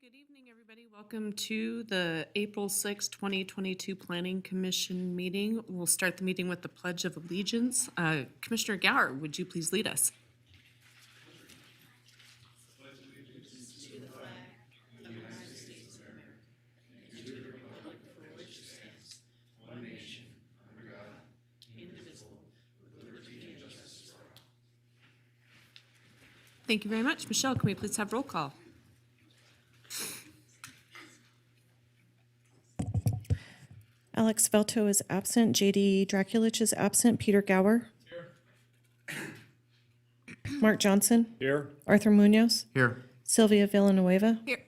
Good evening, everybody. Welcome to the April 6, 2022 Planning Commission meeting. We'll start the meeting with the Pledge of Allegiance. Commissioner Gower, would you please lead us? Thank you very much. Michelle, can we please have roll call? Alex Velto is absent. JD Draculich is absent. Peter Gower. Here. Mark Johnson. Here. Arthur Munoz. Here. Sylvia Villanueva. Here.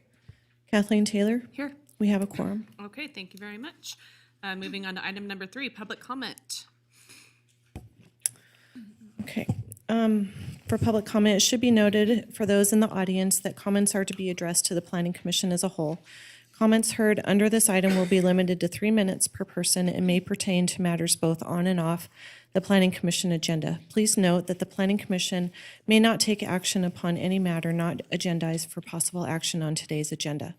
Kathleen Taylor. Here. We have a quorum. Okay, thank you very much. Moving on to item number 3, public comment. Okay. For public comment, it should be noted for those in the audience that comments are to be addressed to the Planning Commission as a whole. Comments heard under this item will be limited to 3 minutes per person and may pertain to matters both on and off the Planning Commission agenda. Please note that the Planning Commission may not take action upon any matter not agendized for possible action on today's agenda.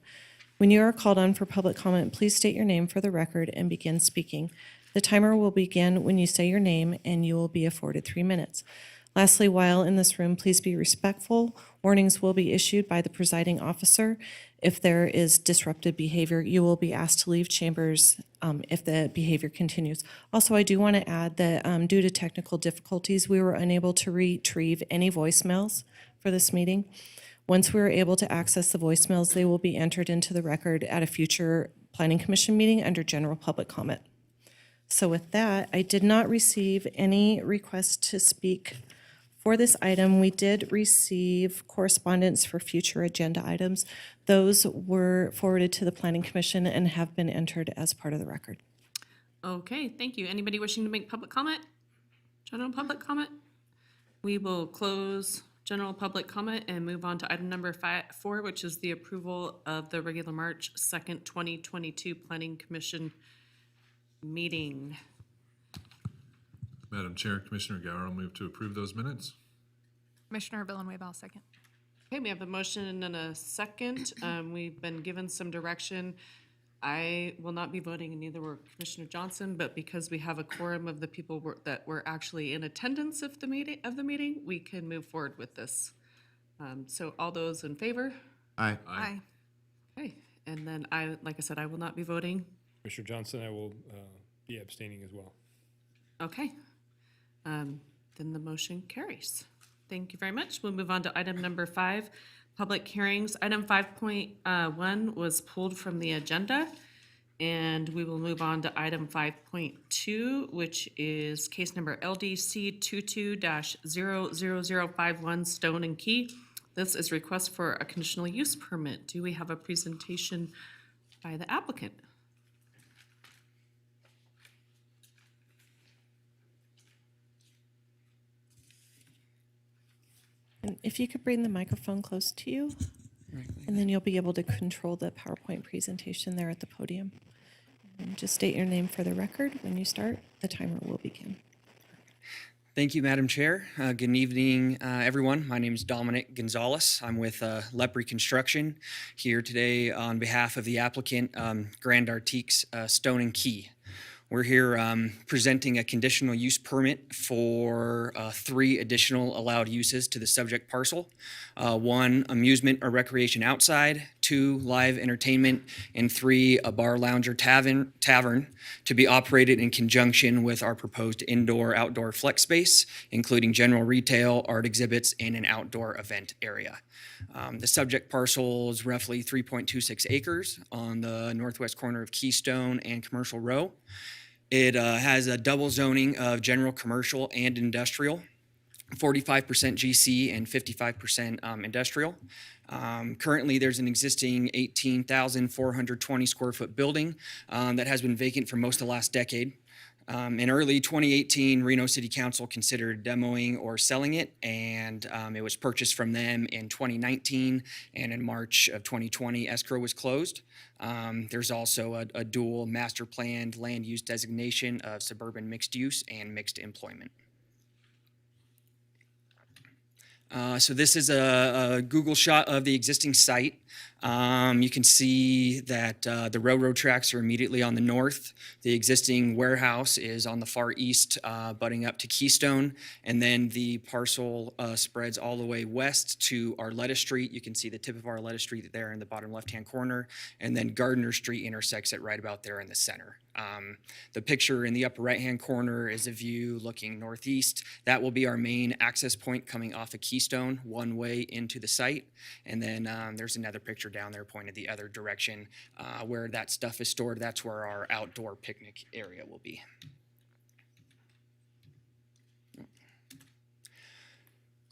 When you are called on for public comment, please state your name for the record and begin speaking. The timer will begin when you say your name, and you will be afforded 3 minutes. Lastly, while in this room, please be respectful. Warnings will be issued by the presiding officer. If there is disruptive behavior, you will be asked to leave chambers if the behavior continues. Also, I do want to add that due to technical difficulties, we were unable to retrieve any voicemails for this meeting. Once we are able to access the voicemails, they will be entered into the record at a future Planning Commission meeting under general public comment. So with that, I did not receive any requests to speak for this item. We did receive correspondence for future agenda items. Those were forwarded to the Planning Commission and have been entered as part of the record. Okay, thank you. Anybody wishing to make public comment? General public comment? We will close general public comment and move on to item number 4, which is the approval of the regular March 2nd, 2022 Planning Commission meeting. Madam Chair, Commissioner Gower will move to approve those minutes. Commissioner Villanueva, I'll second. Okay, we have a motion and a second. We've been given some direction. I will not be voting, and neither will Commissioner Johnson, but because we have a quorum of the people that were actually in attendance of the meeting, we can move forward with this. So all those in favor? Aye. Aye. Okay, and then like I said, I will not be voting. Commissioner Johnson, I will be abstaining as well. Okay, then the motion carries. Thank you very much. We'll move on to item number 5, public hearings. Item 5.1 was pulled from the agenda, and we will move on to item 5.2, which is case number LDC 22-00051 Stone and Key. This is request for a conditional use permit. Do we have a presentation by the applicant? And if you could bring the microphone close to you, and then you'll be able to control the PowerPoint presentation there at the podium. And just state your name for the record. When you start, the timer will begin. Thank you, Madam Chair. Good evening, everyone. My name is Dominic Gonzalez. I'm with Lepre Construction here today on behalf of the applicant, Grand Artiques Stone and Key. We're here presenting a conditional use permit for 3 additional allowed uses to the subject parcel. 1, amusement or recreation outside, 2, live entertainment, and 3, a bar, lounge, or tavern to be operated in conjunction with our proposed indoor-outdoor flex space, including general retail, art exhibits, and an outdoor event area. The subject parcel is roughly 3.26 acres on the northwest corner of Keystone and Commercial Row. It has a double zoning of general commercial and industrial, 45% GC and 55% industrial. Currently, there's an existing 18,420 square foot building that has been vacant for most of the last decade. In early 2018, Reno City Council considered demoing or selling it, and it was purchased from them in 2019, and in March of 2020, escrow was closed. There's also a dual master planned land use designation of suburban mixed use and mixed employment. So this is a Google shot of the existing site. You can see that the railroad tracks are immediately on the north. The existing warehouse is on the far east, butting up to Keystone. And then the parcel spreads all the way west to Arletta Street. You can see the tip of Arletta Street there in the bottom left-hand corner. And then Gardner Street intersects it right about there in the center. The picture in the upper right-hand corner is a view looking northeast. That will be our main access point coming off of Keystone, one way into the site. And then there's another picture down there pointed the other direction where that stuff is stored. That's where our outdoor picnic area will be.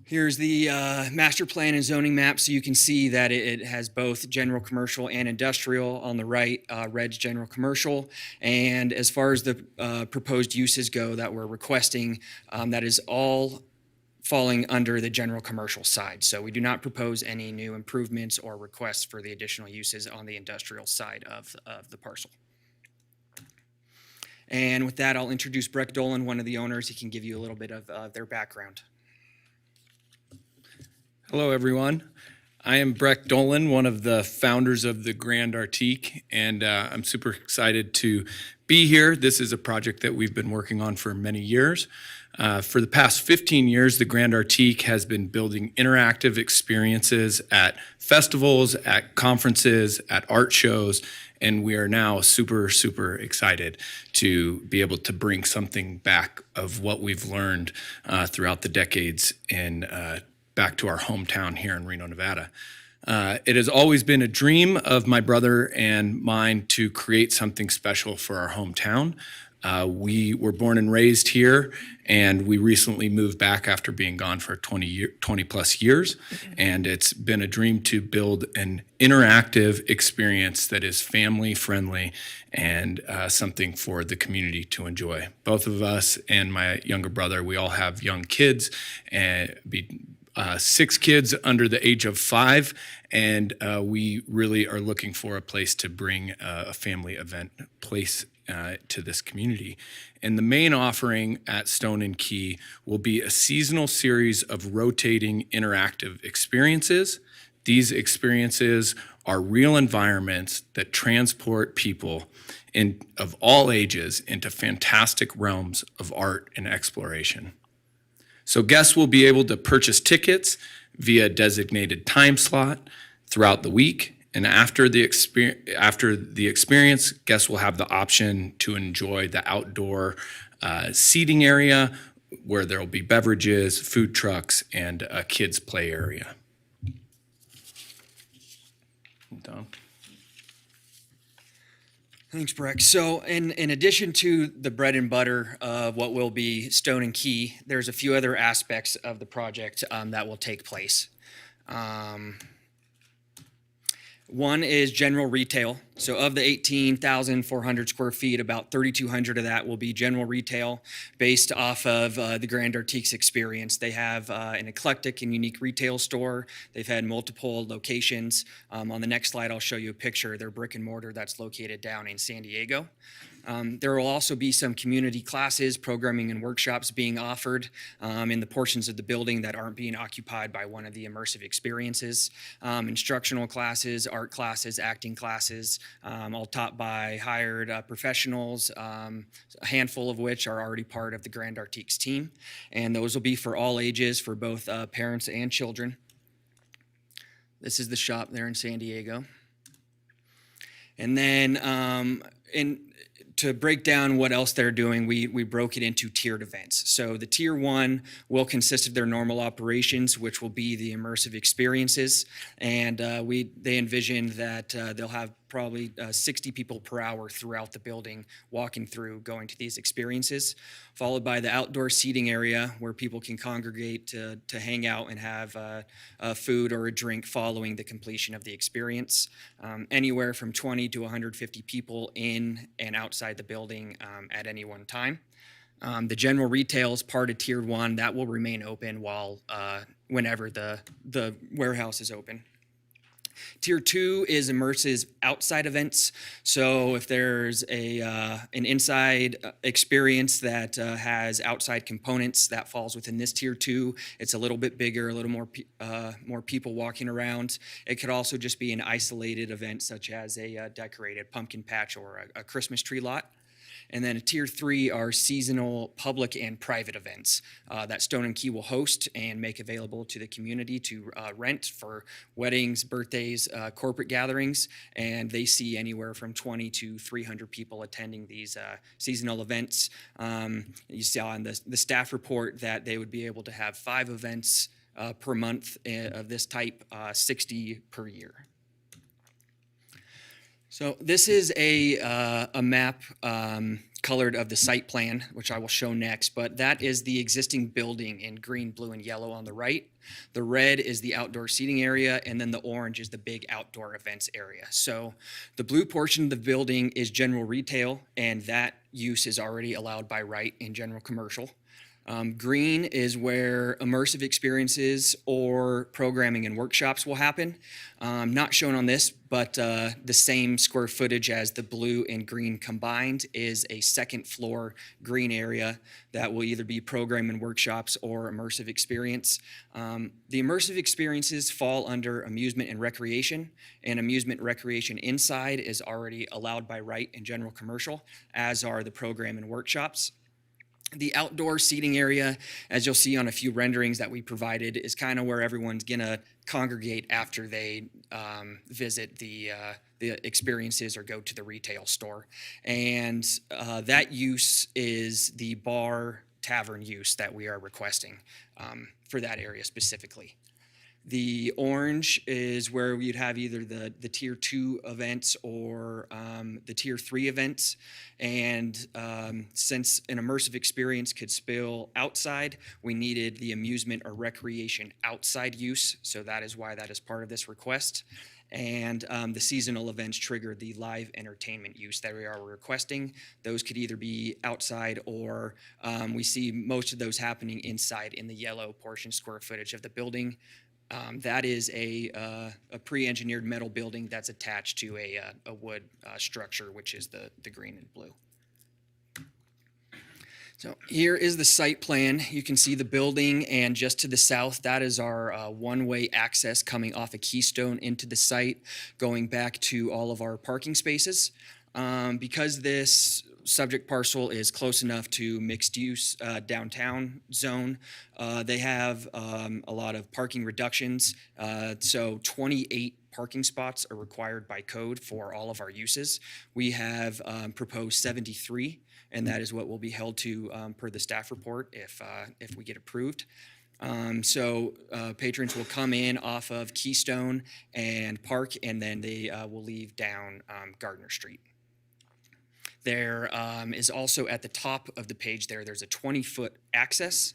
Here's the master plan and zoning map, so you can see that it has both general commercial and industrial. On the right, red's general commercial. And as far as the proposed uses go that we're requesting, that is all falling under the general commercial side. So we do not propose any new improvements or requests for the additional uses on the industrial side of the parcel. And with that, I'll introduce Breck Dolan, one of the owners. He can give you a little bit of their background. Hello, everyone. I am Breck Dolan, one of the founders of the Grand Artique, and I'm super excited to be here. This is a project that we've been working on for many years. For the past 15 years, the Grand Artique has been building interactive experiences at festivals, at conferences, at art shows, and we are now super, super excited to be able to bring something back of what we've learned throughout the decades in back to our hometown here in Reno, Nevada. It has always been a dream of my brother and mine to create something special for our hometown. We were born and raised here, and we recently moved back after being gone for 20 plus years. And it's been a dream to build an interactive experience that is family friendly and something for the community to enjoy. Both of us and my younger brother, we all have young kids, and 6 kids under the age of 5, and we really are looking for a place to bring a family event place to this community. And the main offering at Stone and Key will be a seasonal series of rotating interactive experiences. These experiences are real environments that transport people of all ages into fantastic realms of art and exploration. So guests will be able to purchase tickets via designated time slot throughout the week. And after the experience, guests will have the option to enjoy the outdoor seating area where there will be beverages, food trucks, and a kids' play area. Done. Thanks, Breck. So in addition to the bread and butter of what will be Stone and Key, there's a few other aspects of the project that will take place. One is general retail. So of the 18,400 square feet, about 3,200 of that will be general retail based off of the Grand Artique's experience. They have an eclectic and unique retail store. They've had multiple locations. On the next slide, I'll show you a picture of their brick and mortar that's located down in San Diego. There will also be some community classes, programming, and workshops being offered in the portions of the building that aren't being occupied by one of the immersive experiences. Instructional classes, art classes, acting classes, all taught by hired professionals, a handful of which are already part of the Grand Artique's team. And those will be for all ages, for both parents and children. This is the shop there in San Diego. And then to break down what else they're doing, we broke it into tiered events. So the tier 1 will consist of their normal operations, which will be the immersive experiences. And they envision that they'll have probably 60 people per hour throughout the building walking through, going to these experiences, followed by the outdoor seating area where people can congregate to hang out and have a food or a drink following the completion of the experience. Anywhere from 20 to 150 people in and outside the building at any one time. The general retail is part of Tier 1. That will remain open whenever the warehouse is open. Tier 2 is immersive outside events. So if there's an inside experience that has outside components, that falls within this Tier 2. It's a little bit bigger, a little more people walking around. It could also just be an isolated event, such as a decorated pumpkin patch or a Christmas tree lot. And then Tier 3 are seasonal public and private events that Stone and Key will host and make available to the community to rent for weddings, birthdays, corporate gatherings. And they see anywhere from 20 to 300 people attending these seasonal events. You saw in the staff report that they would be able to have 5 events per month of this type, 60 per year. So this is a map colored of the site plan, which I will show next, but that is the existing building in green, blue, and yellow on the right. The red is the outdoor seating area, and then the orange is the big outdoor events area. So the blue portion of the building is general retail, and that use is already allowed by right in general commercial. Green is where immersive experiences or programming and workshops will happen. Not shown on this, but the same square footage as the blue and green combined is a second floor green area that will either be program and workshops or immersive experience. The immersive experiences fall under amusement and recreation recreation inside is already allowed by right in general commercial, as are the program and workshops. The outdoor seating area, as you'll see on a few renderings that we provided, is kind of where everyone's gonna congregate after they visit the experiences or go to the retail store. And that use is the bar tavern use that we are requesting for that area specifically. The orange is where you'd have either the Tier 2 events or the Tier 3 events. And since an immersive experience could spill outside, we needed the amusement or recreation outside use. So that is why that is part of this request. And the seasonal events trigger the live entertainment use that we are requesting. Those could either be outside or we see most of those happening inside in the yellow portion square footage of the building. That is a pre-engineered metal building that's attached to a wood structure, which is the green and blue. So here is the site plan. You can see the building, and just to the south, that is our one-way access coming off of Keystone into the site, going back to all of our parking spaces. Because this subject parcel is close enough to mixed-use downtown zone, they have a lot of parking reductions. So 28 parking spots are required by code for all of our uses. We have proposed 73, and that is what will be held to per the staff report if we get approved. So patrons will come in off of Keystone and park, and then they will leave down Gardner Street. There is also at the top of the page there's a 20-foot access,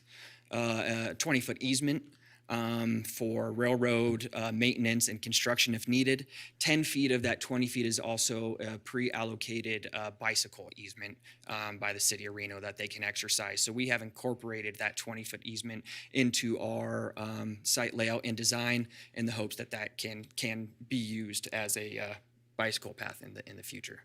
a 20-foot easement for railroad maintenance and construction if needed. 10 feet of that 20 feet is also a pre-allocated bicycle easement by the city of Reno that they can exercise. So we have incorporated that 20-foot easement into our site layout and design in the hopes that that can be used as a bicycle path in the future.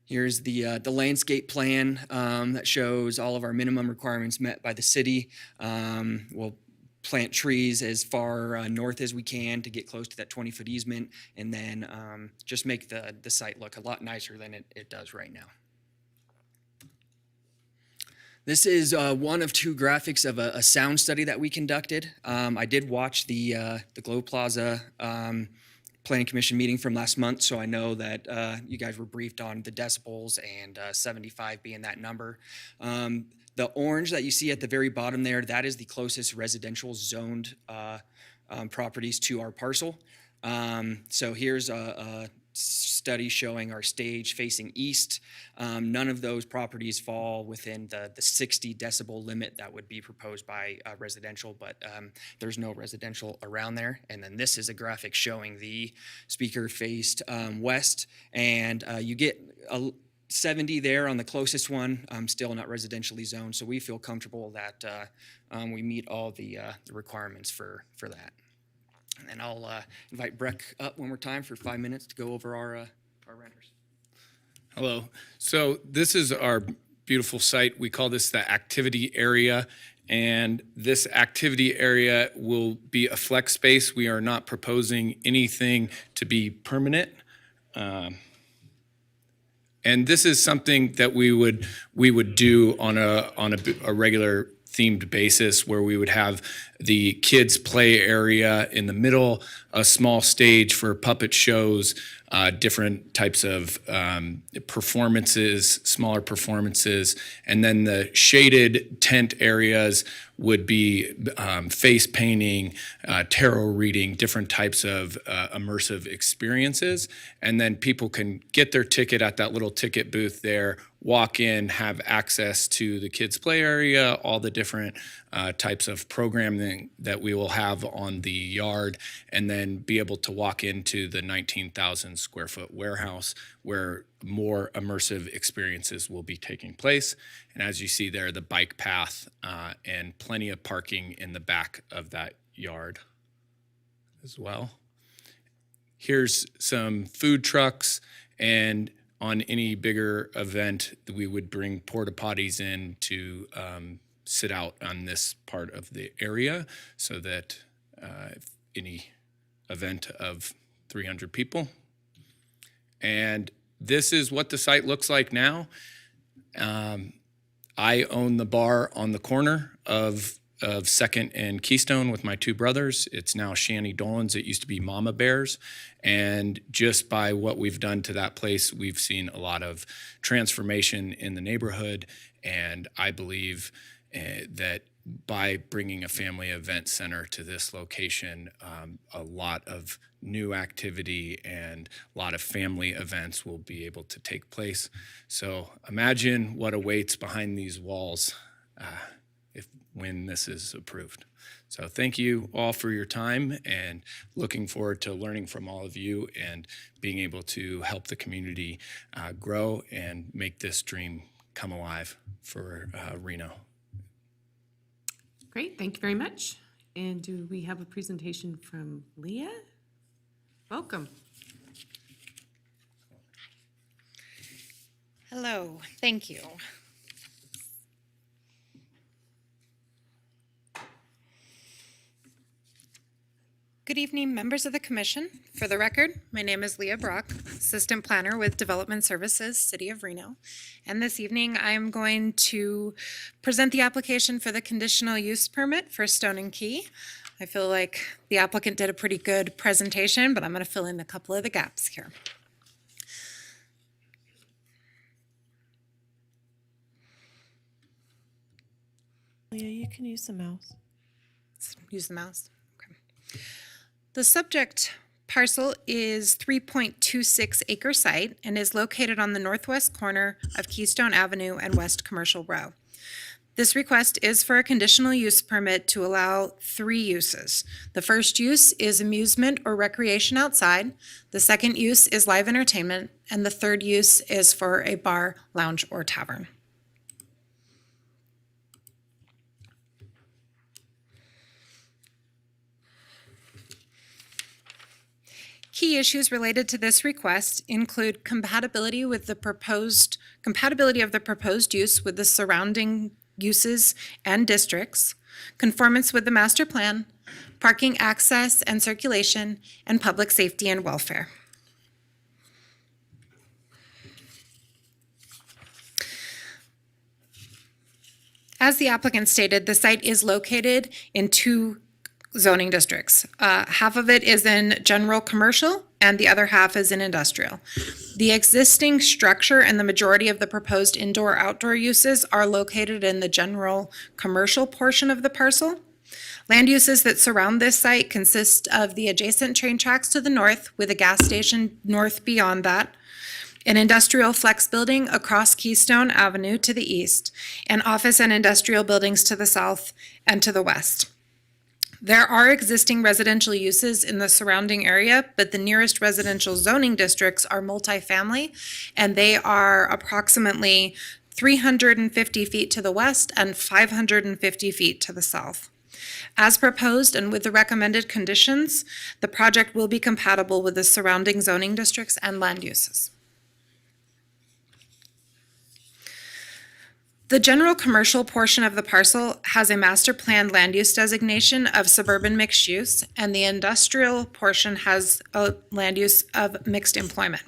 Here's the landscape plan that shows all of our minimum requirements met by the city. We'll plant trees as far north as we can to get close to that 20-foot easement, and then just make the site look a lot nicer than it does right now. This is one of 2 graphics of a sound study that we conducted. I did watch the Glow Plaza Planning Commission meeting from last month, so I know that you guys were briefed on the decibels and 75 being that number. The orange that you see at the very bottom there, that is the closest residential zoned properties to our parcel. So here's a study showing our stage facing east. None of those properties fall within the 60 decibel limit that would be proposed by residential, but there's no residential around there. And then this is a graphic showing the speaker faced west, and you get a 70 there on the closest one, still not residentially zoned, so we feel comfortable that we meet all the requirements for that. And then I'll invite Breck up one more time for 5 minutes to go over our renders. Hello. So this is our beautiful site. We call this the activity area. And this activity area will be a flex space. We are not proposing anything to be permanent. And this is something that we would do on a regular themed basis, where we would have the kids' play area in the middle, a small stage for puppet shows, different types of performances, smaller performances, and then the shaded tent areas would be face painting, tarot reading, different types of immersive experiences. And then people can get their ticket at that little ticket booth there, walk in, have access to the kids' play area, all the different types of programming that we will have on the yard, and then be able to walk into the 19,000 square foot warehouse where more immersive experiences will be taking place. And as you see there, the bike path and plenty of parking in the back of that yard as well. Here's some food trucks, and on any bigger event, we would bring porta potties in to sit out on this part of the area, so that if any event of 300 people. And this is what the site looks like now. I own the bar on the corner of 2nd and Keystone with my two brothers. It's now Shanny Dolan's. It used to be Mama Bear's. And just by what we've done to that place, we've seen a lot of transformation in the neighborhood. And I believe that by bringing a family event center to this location, a lot of new activity and a lot of family events will be able to take place. So imagine what awaits behind these walls when this is approved. So thank you all for your time, and looking forward to learning from all of you and being able to help the community grow and make this dream come alive for Reno. Great, thank you very much. And do we have a presentation from Leah? Welcome. Hello, thank you. Good evening, members of the commission. For the record, my name is Leah Brock, Assistant Planner with Development Services, City of Reno. And this evening, I'm going to present the application for the Conditional Use Permit for Stone and Key. I feel like the applicant did a pretty good presentation, but I'm going to fill in a couple of the gaps here. Leah, you can use the mouse. Let's use the mouse. Okay. The subject parcel is 3.26 acre site and is located on the northwest corner of Keystone Avenue and West Commercial Row. This request is for a conditional use permit to allow 3 uses. The first use is amusement or recreation outside. The second use is live entertainment. And the third use is for a bar, lounge, or tavern. Key issues related to this request include compatibility of the proposed use with the surrounding uses and districts, conformance with the master plan, parking access and circulation, and public safety and welfare. As the applicant stated, the site is located in 2 zoning districts. Half of it is in general commercial and the other half is in industrial. The existing structure and the majority of the proposed indoor-outdoor uses are located in the general commercial portion of the parcel. Land uses that surround this site consist of the adjacent train tracks to the north with a gas station north beyond that, an industrial flex building across Keystone Avenue to the east, and office and industrial buildings to the south and to the west. There are existing residential uses in the surrounding area, but the nearest residential zoning districts are multifamily, and they are approximately 350 feet to the west and 550 feet to the south. As proposed and with the recommended conditions, the project will be compatible with the surrounding zoning districts and land uses. The general commercial portion of the parcel has a master plan land use designation of suburban mixed use, and the industrial portion has a land use of mixed employment.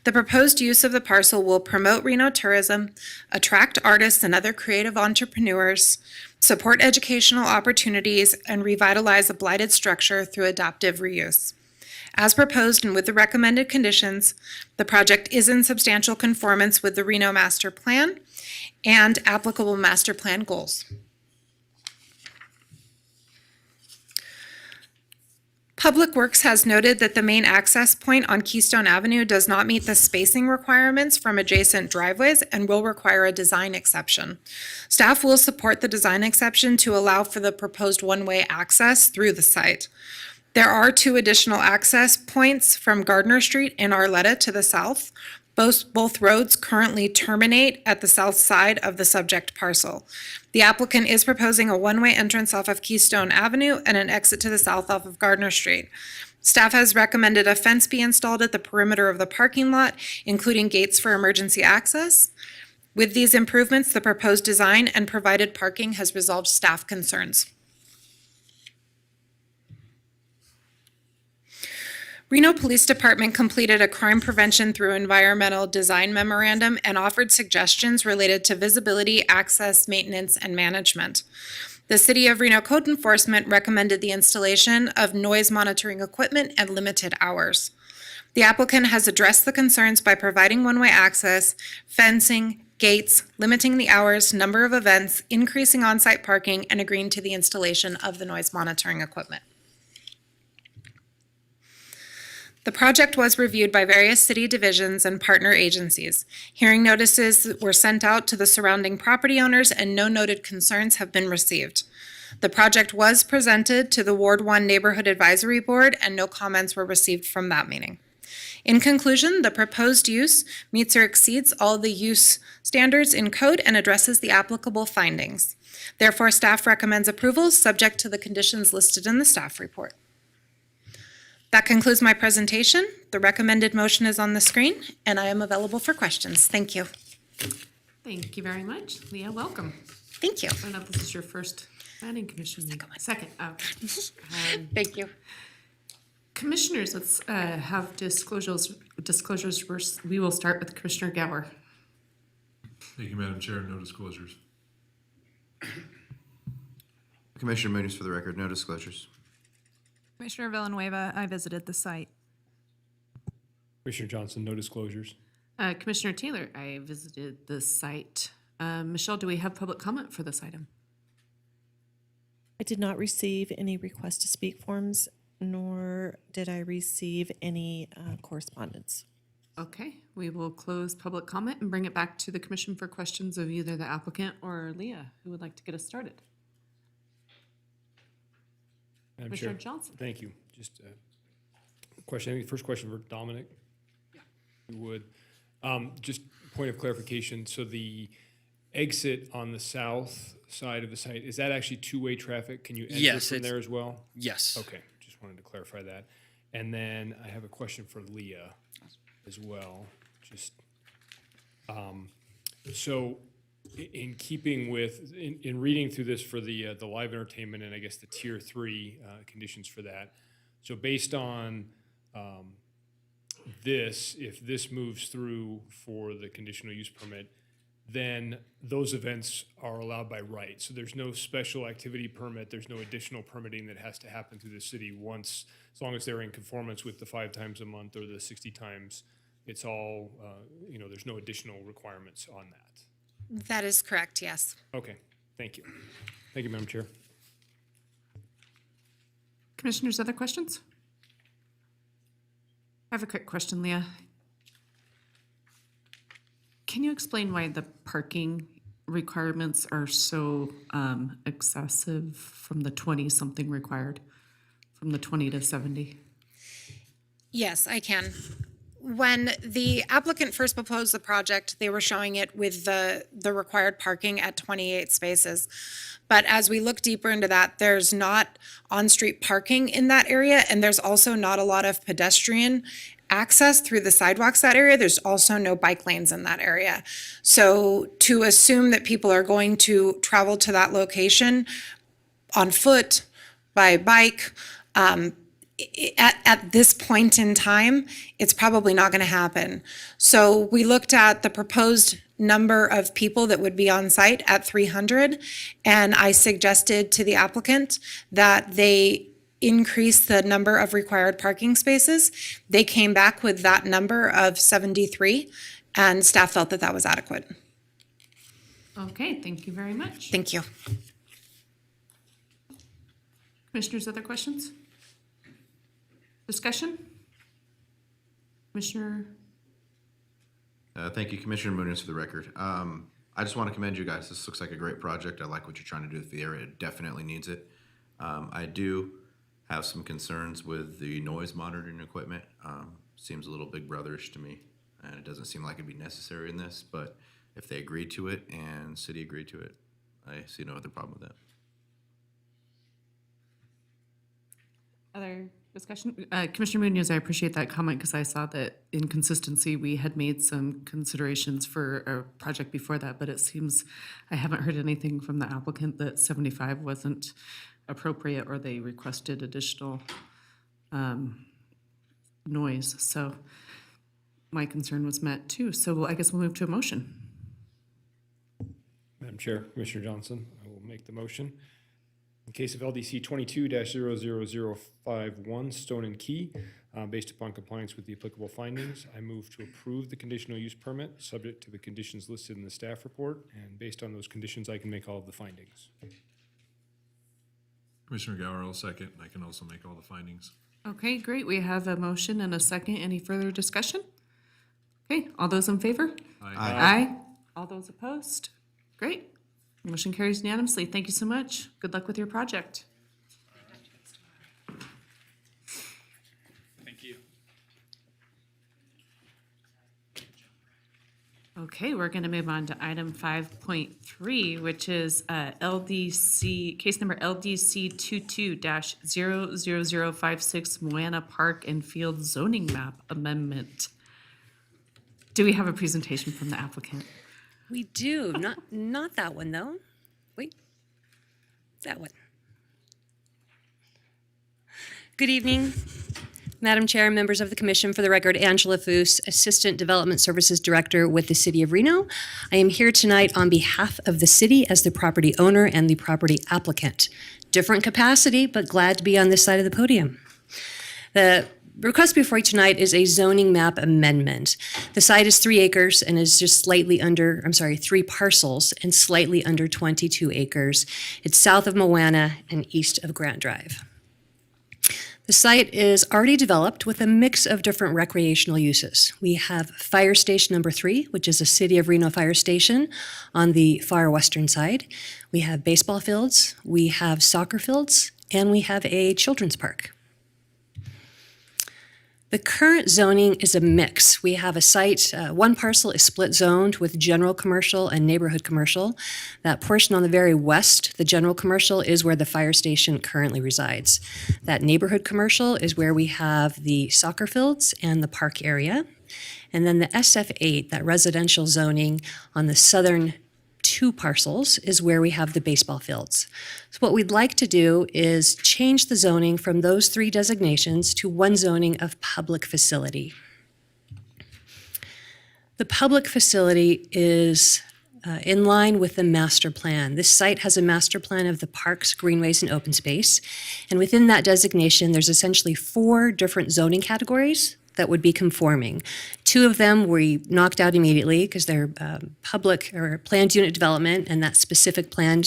The proposed use of the parcel will promote Reno tourism, attract artists and other creative entrepreneurs, support educational opportunities, and revitalize a blighted structure through adaptive reuse. As proposed and with the recommended conditions, the project is in substantial conformance with the Reno Master Plan and applicable master plan goals. Public Works has noted that the main access point on Keystone Avenue does not meet the spacing requirements from adjacent driveways and will require a design exception. Staff will support the design exception to allow for the proposed one-way access through the site. There are 2 additional access points from Gardner Street in Arletta to the south. Both roads currently terminate at the south side of the subject parcel. The applicant is proposing a one-way entrance off of Keystone Avenue and an exit to the south off of Gardner Street. Staff has recommended a fence be installed at the perimeter of the parking lot, including gates for emergency access. With these improvements, the proposed design and provided parking has resolved staff concerns. Reno Police Department completed a crime prevention through environmental design memorandum and offered suggestions related to visibility, access, maintenance, and management. The City of Reno Code Enforcement recommended the installation of noise monitoring equipment and limited hours. The applicant has addressed the concerns by providing one-way access, fencing, gates, limiting the hours, number of events, increasing on-site parking, and agreeing to the installation of the noise monitoring equipment. The project was reviewed by various city divisions and partner agencies. Hearing notices were sent out to the surrounding property owners and no noted concerns have been received. The project was presented to the Ward 1 Neighborhood Advisory Board and no comments were received from that meeting. In conclusion, the proposed use meets or exceeds all the use standards in code and addresses the applicable findings. Therefore, staff recommends approval subject to the conditions listed in the staff report. That concludes my presentation. The recommended motion is on the screen, and I am available for questions. Thank you. Thank you very much. Leah, welcome. Thank you. I don't know if this is your first planning commission meeting. Second. Okay. Thank you. Commissioners, let's have disclosures. We will start with Commissioner Gower. Thank you, Madam Chair. No disclosures. Commissioner Meadows, for the record, no disclosures. Commissioner Villanueva, I visited the site. Commissioner Johnson, no disclosures. Commissioner Taylor, I visited the site. Michelle, do we have public comment for this item? I did not receive any request to speak forms, nor did I receive any correspondence. Okay, we will close public comment and bring it back to the commission for questions of either the applicant or Leah, who would like to get us started. Madam Commissioner Chair. Johnson. Thank you. Just a question, I think the first question for Dominic. Yeah. You would. Just point of clarification, so the exit on the south side of the site, is that actually two-way traffic? Can you enter Yes, from there as well? Yes. Okay, just wanted to clarify that. And then I have a question for Leah as well. Just, so in keeping with, in reading through this for the live entertainment and I guess the tier 3 conditions for that, so based on this, if this moves through for the conditional use permit, then those events are allowed by right. So there's no special activity permit, there's no additional permitting that has to happen through the city once, as long as they're in conformance with the 5 times a month or the 60 times, it's all, there's no additional requirements on that. That is correct, yes. Okay, thank you. Thank you, Madam Chair. Commissioners, other questions? I have a quick question, Leah. Can you explain why the parking requirements are so excessive from the 20-something required, from the 20 to 70? Yes, I can. when the applicant first proposed the project, they were showing it with the required parking at 28 spaces. But as we look deeper into that, there's not on-street parking in that area, and there's also not a lot of pedestrian access through the sidewalks that area. There's also no bike lanes in that area. So to assume that people are going to travel to that location on foot, by bike, at this point in time, it's probably not going to happen. So we looked at the proposed number of people that would be on site at 300, and I suggested to the applicant that they increase the number of required parking spaces. They came back with that number of 73, and staff felt that that was adequate. Okay, thank you very much. Thank you. Commissioners, other questions? Discussion? Commissioner? Thank you, Commissioner Munoz, for the record. I just want to commend you guys. This looks like a great project. I like what you're trying to do with the area. It definitely needs it. I do have some concerns with the noise monitoring equipment. Seems a little big brotherish to me, and it doesn't seem like it'd be necessary in this, but if they agreed to it and city agreed to it, I see no other problem with that. Other discussion? Commissioner Munoz, I appreciate that comment because I saw that in consistency, we had made some considerations for a project before that, but it seems I haven't heard anything from the applicant that 75 wasn't appropriate or they requested additional noise. So my concern was met too. So I guess we'll move to a motion. Madam Chair, Commissioner Johnson, I will make the motion. In case of LDC 22-00051 Stone and Key, based upon compliance with the applicable findings, I move to approve the conditional use permit, subject to the conditions listed in the staff report, and based on those conditions, I can make all of the findings. Commissioner Gower will second. I can also make all the findings. Okay, great. We have a motion and a second. Any further discussion? Okay, all those in favor? Aye. Aye. All those opposed? Great. Motion carries unanimously. Thank you so much. Good luck with your project. Thank you. Okay, we're going to move on to item 5.3, which is LDC, case number LDC 22-00056 Moana Park and Field Zoning Map Amendment. Do we have a presentation from the applicant? We do, not that one though. Wait, that one. Good evening, Madam Chair, members of the Commission. For the record, Angela Foose, Assistant Development Services Director with the City of Reno. I am here tonight on behalf of the city as the property owner and the property applicant. Different capacity, but glad to be on this side of the podium. The request before you tonight is a zoning map amendment. The site is 3 acres and is just slightly under, 3 parcels and slightly under 22 acres. It's south of Moana and east of Grant Drive. The site is already developed with a mix of different recreational uses. We have Fire Station number 3, which is a City of Reno fire station on the far western side. We have baseball fields, we have soccer fields, and we have a children's park. The current zoning is a mix. We have a site, one parcel is split zoned with general commercial and neighborhood commercial. That portion on the very west, the general commercial, is where the fire station currently resides. That neighborhood commercial is where we have the soccer fields and the park area. And then the SF8, that residential zoning on the southern 2 parcels, is where we have the baseball fields. So what we'd like to do is change the zoning from those 3 designations to one zoning of public facility. The public facility is in line with the master plan. This site has a master plan of the parks, greenways, and open space. And within that designation, there's essentially 4 different zoning categories that would be conforming. 2 of them we knocked out immediately because they're public or planned unit development and that specific plan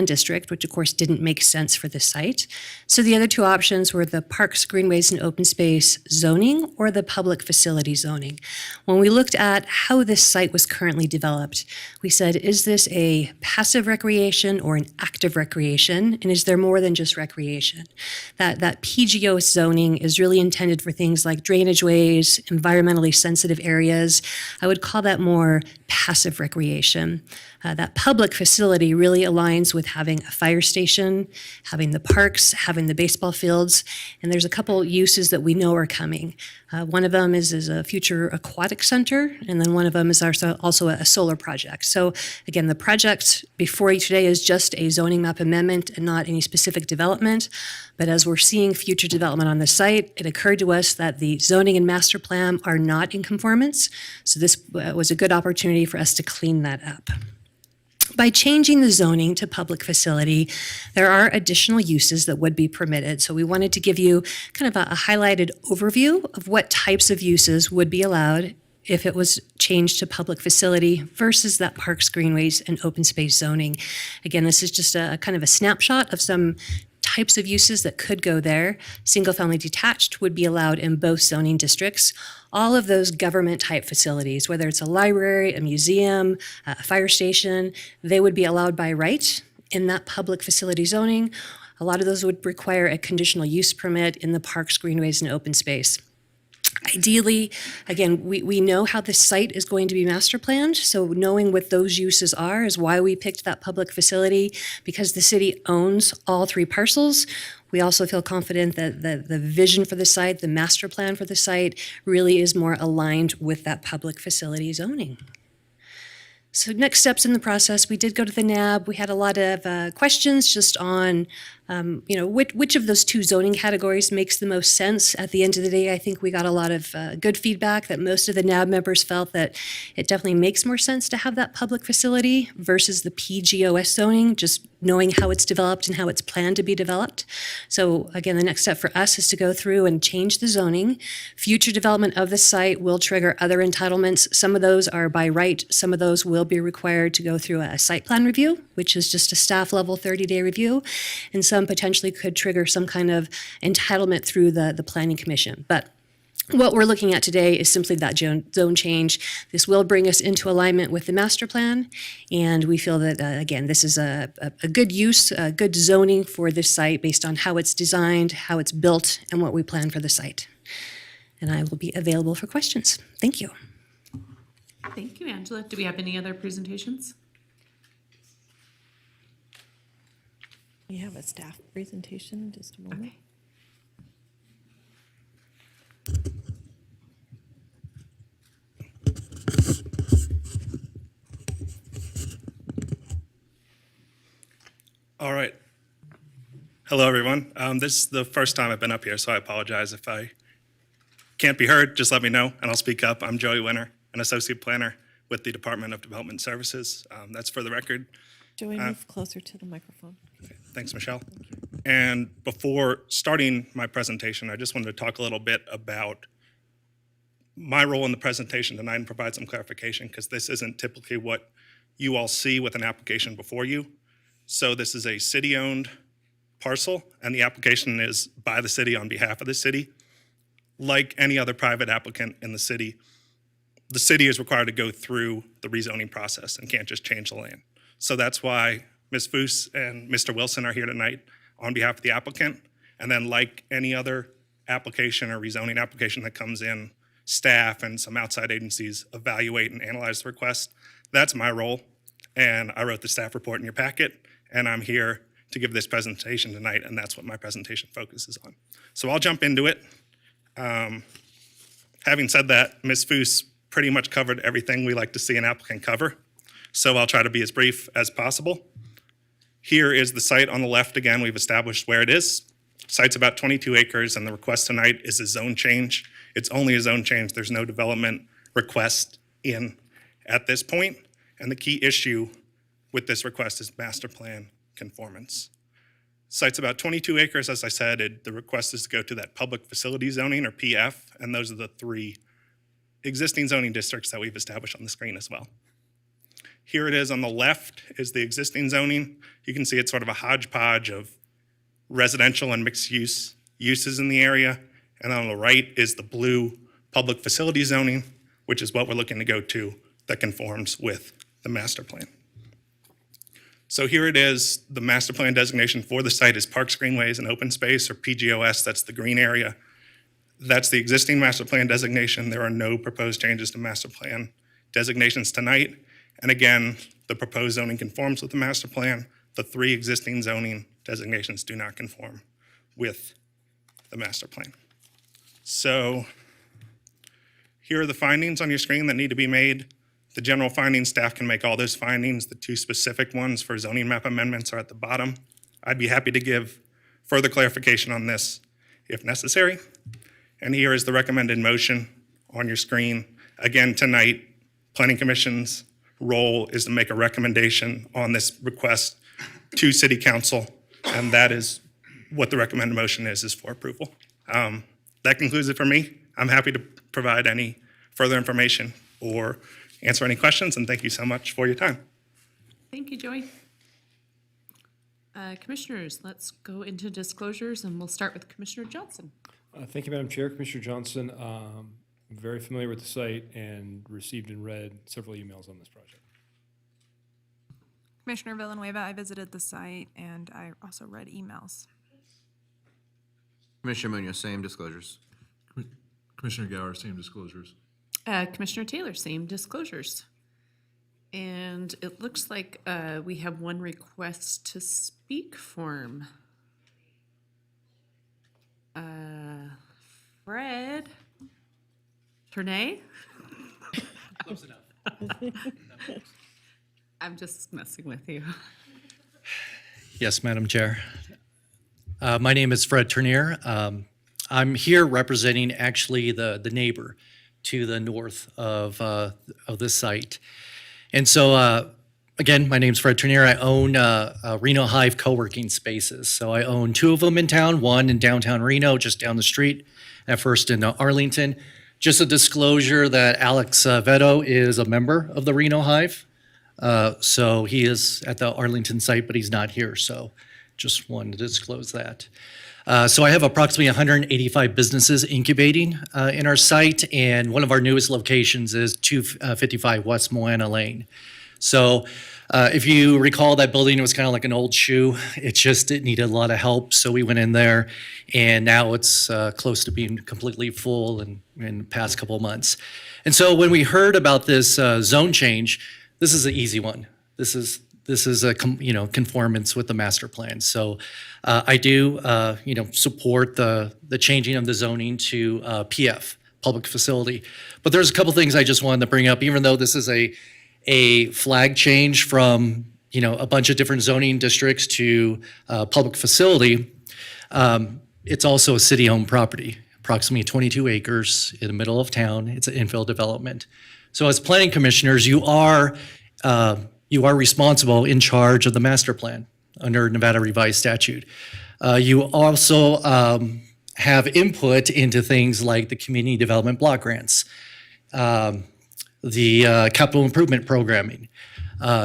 district, which of course didn't make sense for this site. So the other 2 options were the parks, greenways, and open space zoning or the public facility zoning. When we looked at how this site was currently developed, we said, is this a passive recreation or an active recreation? And is there more than just recreation? That PGO zoning is really intended for things things like drainage ways, environmentally sensitive areas. I would call that more passive recreation. That public facility really aligns with having a fire station, having the parks, having the baseball fields, and there's a couple uses that we know are coming. One of them is a future aquatic center, and then one of them is also a solar project. So again, the project before you today is just a zoning map amendment and not any specific development. But as we're seeing future development on the site, it occurred to us that the zoning and master plan are not in conformance. So this was a good opportunity for us to clean that up. By changing the zoning to public facility, there are additional uses that would be permitted. So we wanted to give you kind of a highlighted overview of what types of uses would be allowed if it was changed to public facility versus that parks, greenways, and open space zoning. Again, this is just a kind of a snapshot of some types of uses that could go there. Single-family detached would be allowed in both zoning districts. All of those government-type facilities, whether it's a library, a museum, a fire station, they would be allowed by right in that public facility zoning. A lot of those would require a conditional use permit in the parks, greenways, and open space. Ideally, again, we know how the site is going to be master planned, so knowing what those uses are is why we picked that public facility, because the city owns all 3 parcels. We also feel confident that the vision for the site, the master plan for the site, really is more aligned with that public facility zoning. So next steps in the process, we did go to the NAB. We had a lot of questions just on which of those 2 zoning categories makes the most sense. At the end of the day, I think we got a lot of good feedback that most of the NAB members felt that it definitely makes more sense to have that public facility versus the PGOS zoning, just knowing how it's developed and how it's planned to be developed. So again, the next step for us is to go through and change the zoning. Future development of the site will trigger other entitlements. Some of those are by right. Some of those will be required to go through a site plan review, which is just a staff level 30-day review. And some potentially could trigger some kind of entitlement through the Planning Commission. But what we're looking at today is simply that zone change. This will bring us into alignment with the master plan, and we feel that, again, this is a good use, a good zoning for this site based on how it's designed, how it's built, and what we plan for the site. And I will be available for questions. Thank you. Thank you, Angela. Do we have any other presentations? We have a staff presentation in just a moment. All right. Hello, everyone. This is the first time I've been up here, so I apologize if I can't be heard. Just let me know, and I'll speak up. I'm Joey Winter, an associate planner with the Department of Development Services. That's for the record. Joey, move closer to the microphone. Thanks, Michelle. And before starting my presentation, I just wanted to talk a little bit about my role in the presentation tonight and provide some clarification, because this isn't typically what you all see with an application before you. So this is a city-owned parcel, and the application is by the city on behalf of the city. Like any other private applicant in the city is required to go through the rezoning process and can't just change the land. So that's why Ms. Foose and Mr. Wilson are here tonight on behalf of the applicant. And then like any other application or rezoning application that comes in, staff and some outside agencies evaluate and analyze the request. That's my role. And I wrote the staff report in your packet, and I'm here to give this presentation tonight, and that's what my presentation focuses on. So I'll jump into it. Having said that, Ms. Foose pretty much covered everything we like to see an applicant cover. So I'll try to be as brief as possible. Here is the site on the left. Again, we've established where it is. Site's about 22 acres, and the request tonight is a zone change. It's only a zone change. There's no development request in at this point. And the key issue with this request is master plan conformance. Site's about 22 acres, as I said. The request is to go to that public facility zoning, or PF, and those are the 3 existing zoning districts that we've established on the screen as well. Here it is on the left is the existing zoning. You can see it's sort of a hodgepodge of residential and mixed use uses in the area. And on the right is the blue public facility zoning, which is what we're looking to go to that conforms with the master plan. So here it is. The master plan designation for the site is Parks, Greenways, and Open Space, or PGOS. That's the green area. That's the existing master plan designation. There are no proposed changes to master plan designations tonight. And again, the proposed zoning conforms with the master plan. The 3 existing zoning designations do not conform with the master plan. So here are the findings on your screen that need to be made. The general findings, staff can make all those findings. The 2 specific ones for zoning map amendments are at the bottom. I'd be happy to give further clarification on this if necessary. And here is the recommended motion on your screen. Again, tonight, Planning Commission's role is to make a recommendation on this request to City Council, and that is what the recommended motion is for approval. That concludes it for me. I'm happy to provide any further information or answer any questions, and thank you so much for your time. Thank you, Joey. Commissioners, let's go into disclosures, and we'll start with Commissioner Johnson. Thank you, Madam Chair. Commissioner Johnson, I'm very familiar with the site and received and read several emails on this project. Commissioner Villanueva, I visited the site and I also read emails. Commissioner Munoz, same disclosures. Commissioner Gower, same disclosures. Commissioner Taylor, same disclosures. And it looks like we have one request to speak form. Fred Tournay? Close enough. I'm just messing with you. Yes, Madam Chair. My name is Fred Tournier. I'm here representing actually the neighbor to the north of this site. And so, again, my name's Fred Tournier. I own Reno Hive co-working spaces. So I own 2 of them in town, one in downtown Reno, just down the street, at first in Arlington. Just a disclosure that Alex Veto is a member of the Reno Hive. So he is at the Arlington site, but he's not here. So just wanted to disclose that. So I have approximately 185 businesses incubating in our site, and one of our newest locations is 255 West Moana Lane. So if you recall, that building was kind of like an old shoe. It needed a lot of help, so we went in there, and now it's close to being completely full in the past couple of months. And so when we heard about this zone change, this is an easy one. This is a conformance with the master plan. So I do support the changing of the zoning to PF, public facility. But there's a couple things I just wanted to bring up, even though this is a flag change from a bunch of different zoning districts to public facility. It's also a city-owned property, approximately 22 acres in the middle of town. It's an infill development. So as planning commissioners, you are responsible, in charge of the master plan under Nevada revised statute. You also have input into things like the community development block grants, the capital improvement programming,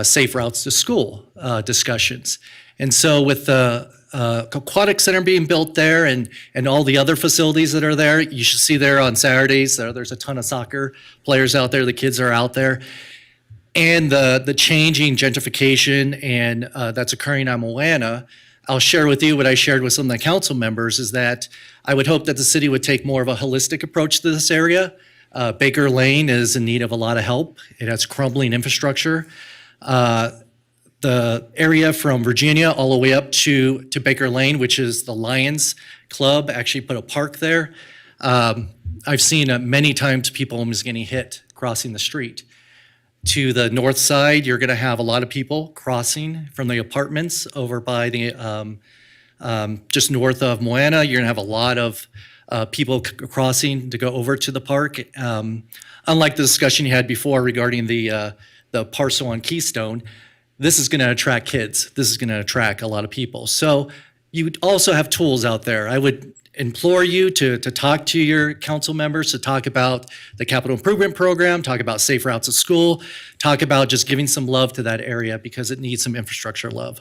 safe routes to school discussions. And so with the Aquatic Center being built there and all the other facilities that are there, you should see there on Saturdays, there's a ton of soccer players out there, the kids are out there. And the changing gentrification and that's occurring on Moana, I'll share with you what I shared with some of the council members is that I would hope that the city would take more of a holistic approach to this area. Baker Lane is in need of a lot of help. It has crumbling infrastructure. The area from Virginia all the way up to Baker Lane, which is the Lions Club, actually put a park there. I've seen many times people almost getting hit crossing the street. To the north side, you're going to have a lot of people crossing from the apartments over by the just north of Moana. You're going to have a lot of people crossing to go over to the park. Unlike the discussion you had before regarding the parcel on Keystone, this is going to attract kids. This is going to attract a lot of people. So you also have tools out there. I would implore you to talk to your council members, to talk about the capital improvement program, talk about safe routes to school, talk about just giving some love to that area because it needs some infrastructure love.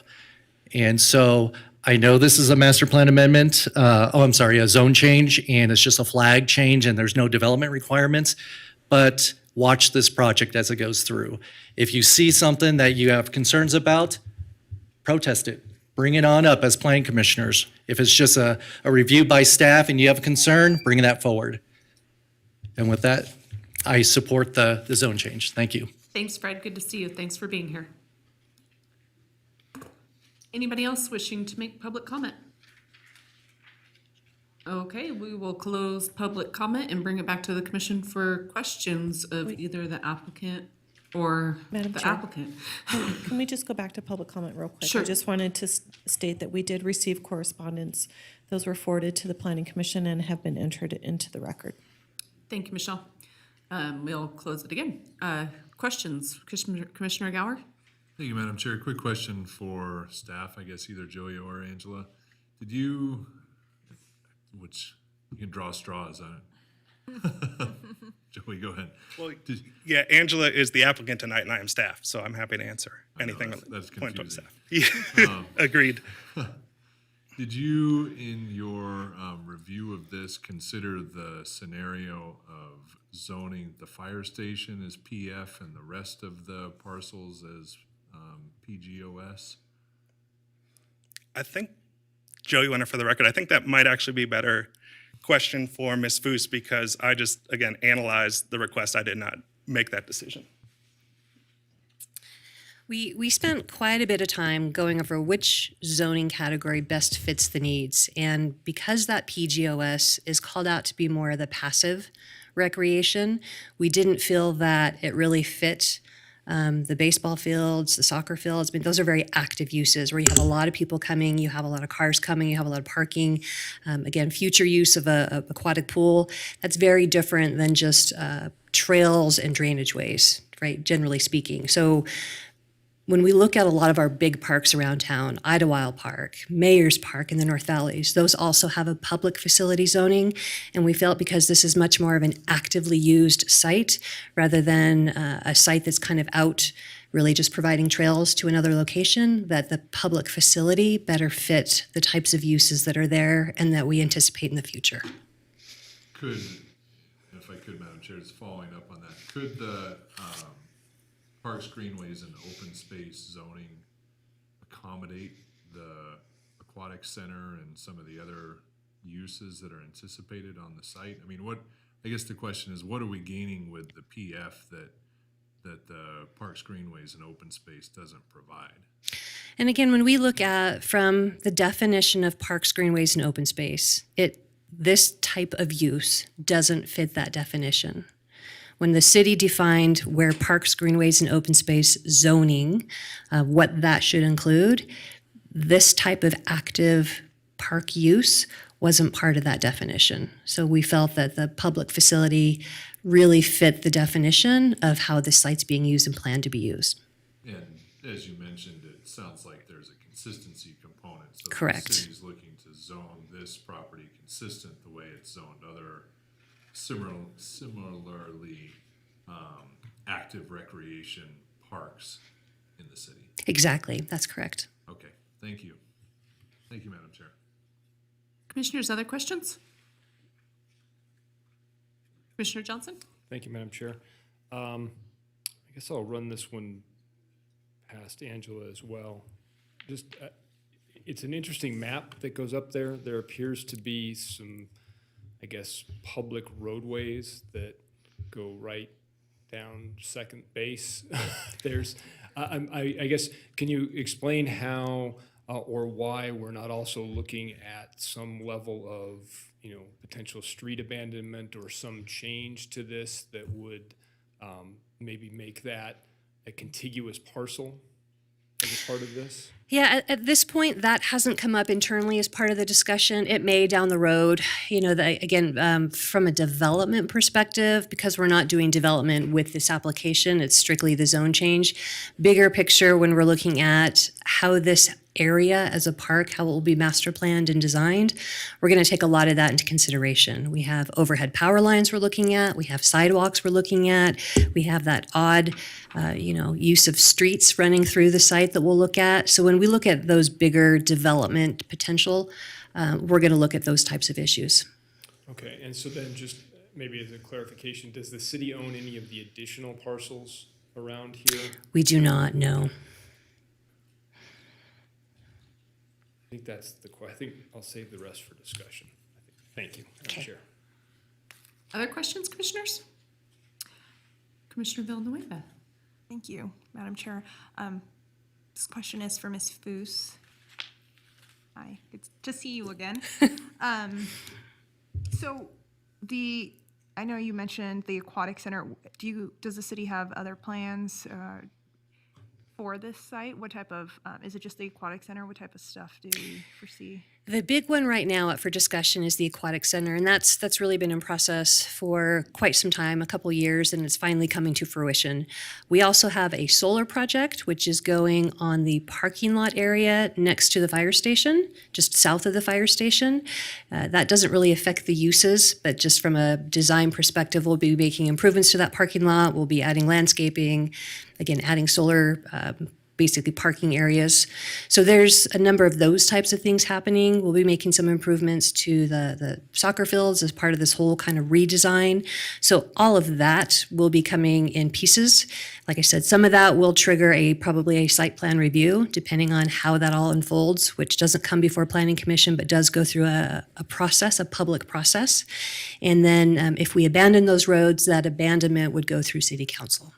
And so I know this is a master plan amendment, a zone change, and it's just a flag change and there's no development requirements, but watch this project as it goes through. If you see something that you have concerns about, protest it. bring it on up as planning commissioners. If it's just a review by staff and you have a concern, bring that forward. And with that, I support the zone change. Thank you. Thanks, Fred. Good to see you. Thanks for being here. Anybody else wishing to make public comment? Okay, we will close public comment and bring it back to the commission for questions of either the applicant or Madam the Chair. applicant. Can we just go back to public comment real quick? Sure. I just wanted to state that we did receive correspondence. Those were forwarded to the planning commission and have been entered into the record. Thank you, Michelle. We'll close it again. Questions, Commissioner Gower? Thank you, Madam Chair. Quick question for staff, I guess either Joey or Angela. Did you, which you can draw straws on it. Joey, go ahead. Well, Did- yeah, Angela is the applicant tonight, and I am staff, so I'm happy to answer anything. that's point to confusing. staff. Yeah, agreed. Did you, in your review of this, consider the scenario of zoning the fire station as PF and the rest of the parcels as PGOS? I think, Joe, you want it for the record? I think that might actually be a better question for Ms. Foose because I just, again, analyzed the request. I did not make that decision. We spent quite a bit of time going over which zoning category best fits the needs. And because that PGOS is called out to be more of the passive recreation, we didn't feel that it really fit the baseball fields, the soccer fields. I mean, those are very active uses where you have a lot of people coming, you have a lot of cars coming, you have a lot of parking. Again, future use of a aquatic pool, that's very different than just trails and drainage ways, right, generally speaking. So when we look at a lot of our big parks around town, Idlewild Park, Mayor's Park in the North Valleys, those also have a public facility zoning. And we felt because this is much more of an actively used site rather than a site that's kind of out really just providing trails to another location, that the public facility better fit the types of uses that are there and that we anticipate in the future. Could, if I could, Madam Chair, just following up on that, could the Parks, Greenways, and open space zoning accommodate the Aquatic Center and some of the other uses that are anticipated on the site? I mean, I guess the question is, what are we gaining with the PF that the Parks, Greenways, and open space doesn't provide? And again, when we look at from the definition of parks, greenways, and open space, this type of use doesn't fit that definition. When the city defined where parks, greenways, and open space zoning, what that should include, this type of active park use wasn't part of that definition. So we felt that the public facility really fit the definition of how the site's being used and planned to be used. And as you mentioned, it sounds like there's a consistency component. So Correct. the city's looking to zone this property consistent the way it's zoned other similarly active recreation parks in the city. Exactly, that's correct. Okay, thank you. Thank you, Madam Chair. Commissioners, other questions? Commissioner Johnson? Thank you, Madam Chair. I guess I'll run this one past Angela as well. Just, it's an interesting map that goes up there. There appears to be some, I guess, public roadways that go right down second base. There's, I guess, can you explain how or why we're not also looking at some level of, potential street abandonment or some change to this that would maybe make that a contiguous parcel as a part of this? Yeah, at this point, that hasn't come up internally as part of the discussion. It may down the road. From a development perspective, because we're not doing development with this application, it's strictly the zone change. Bigger picture, when we're looking at how this area as a park, how it will be master planned and designed, we're going to take a lot of that into consideration. We have overhead power lines we're looking at. We have sidewalks we're looking at. We have that odd, use of streets running through the site that we'll look at. So when we look at those bigger development potential, we're going to look at those types of issues. Okay, and so then just maybe as a clarification, does the city own any of the additional parcels around here? We do not know. think that's I think I'll save the rest for discussion. Thank you, Madam Chair. Other questions, commissioners? Commissioner Villanueva. Thank you, Madam Chair. This question is for Ms. Foos. Hi, good to see you again. So I know you mentioned the Aquatic Center. Does the city have other plans for this site? What type of, is it just the Aquatic Center? What type of stuff do we foresee? The big one right now up for discussion is the Aquatic Center, and that's really been in process for quite some time, a couple years, and it's finally coming to fruition. We also have a solar project, which is going on the parking lot area next to the fire station, just south of the fire station. That doesn't really affect the uses, but just from a design perspective, we'll be making improvements to that parking lot. We'll be adding landscaping, again, adding solar basically parking areas. So there's a number of those types of things happening. We'll be making some improvements to the soccer fields as part of this whole kind of redesign. So all of that will be coming in pieces. Like I said, some of that will trigger probably a site plan review, depending on how that all unfolds, which doesn't come before Planning Commission, but does go through a process, a public process. And then if we abandon those roads, that abandonment would go through City Council.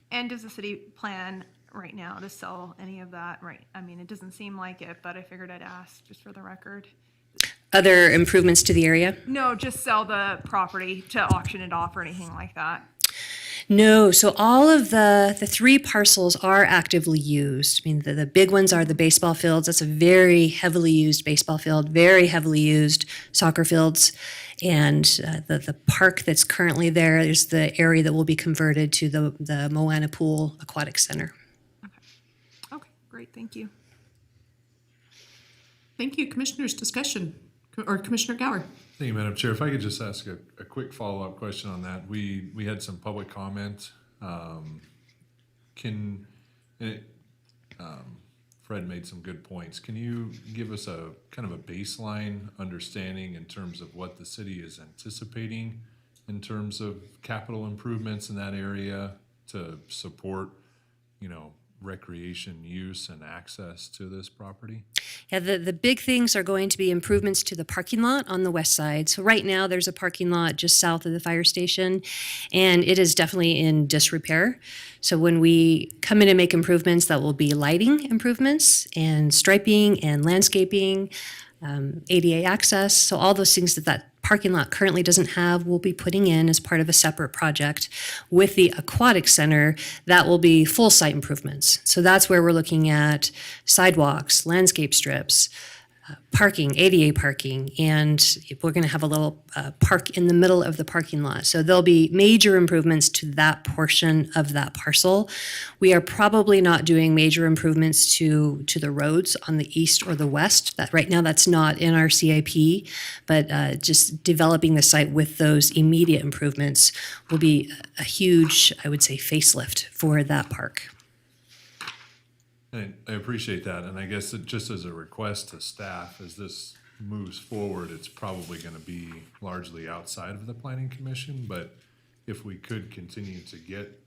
And does the city plan right now to sell any of that? Right. I mean, it doesn't seem like it, but I figured I'd ask just for the record. Other improvements to the area? No, just sell the property to auction it off or anything like that. No, so all of the three parcels are actively used. I mean, the big ones are the baseball fields. That's a very heavily used baseball field, very heavily used soccer fields. And the park that's currently there is the area that will be converted to the Moana Pool Aquatic Center. Okay, great, thank you. Thank you, commissioners. Discussion, or Commissioner Gower. Thank you, Madam Chair. If I could just ask a quick follow-up question on that. We had some public comment. Fred made some good points. Can you give us a kind of a baseline understanding in terms of what the city is anticipating in terms of capital improvements in that area to support, recreation use and access to this property? Yeah, the big things are going to be improvements to the parking lot on the west side. So right now, there's a parking lot just south of the fire station, and it is definitely in disrepair. So when we come in and make improvements, that will be lighting improvements and striping and landscaping, ADA access. So all those things that parking lot currently doesn't have, we'll be putting in as part of a separate project. With the Aquatic Center, that will be full site improvements. So that's where we're looking at sidewalks, landscape strips, parking, ADA parking, and we're going to have a little park in the middle of the parking lot. So there'll be major improvements to that portion of that parcel. We are probably not doing major improvements to the roads on the east or the west. That right now, that's not in our CIP, but just developing the site with those immediate improvements will be a huge, I would say, facelift for that park. I appreciate that, and I guess just as a request to staff, as this moves forward, it's probably going to be largely outside of the Planning Commission, but if we could continue to get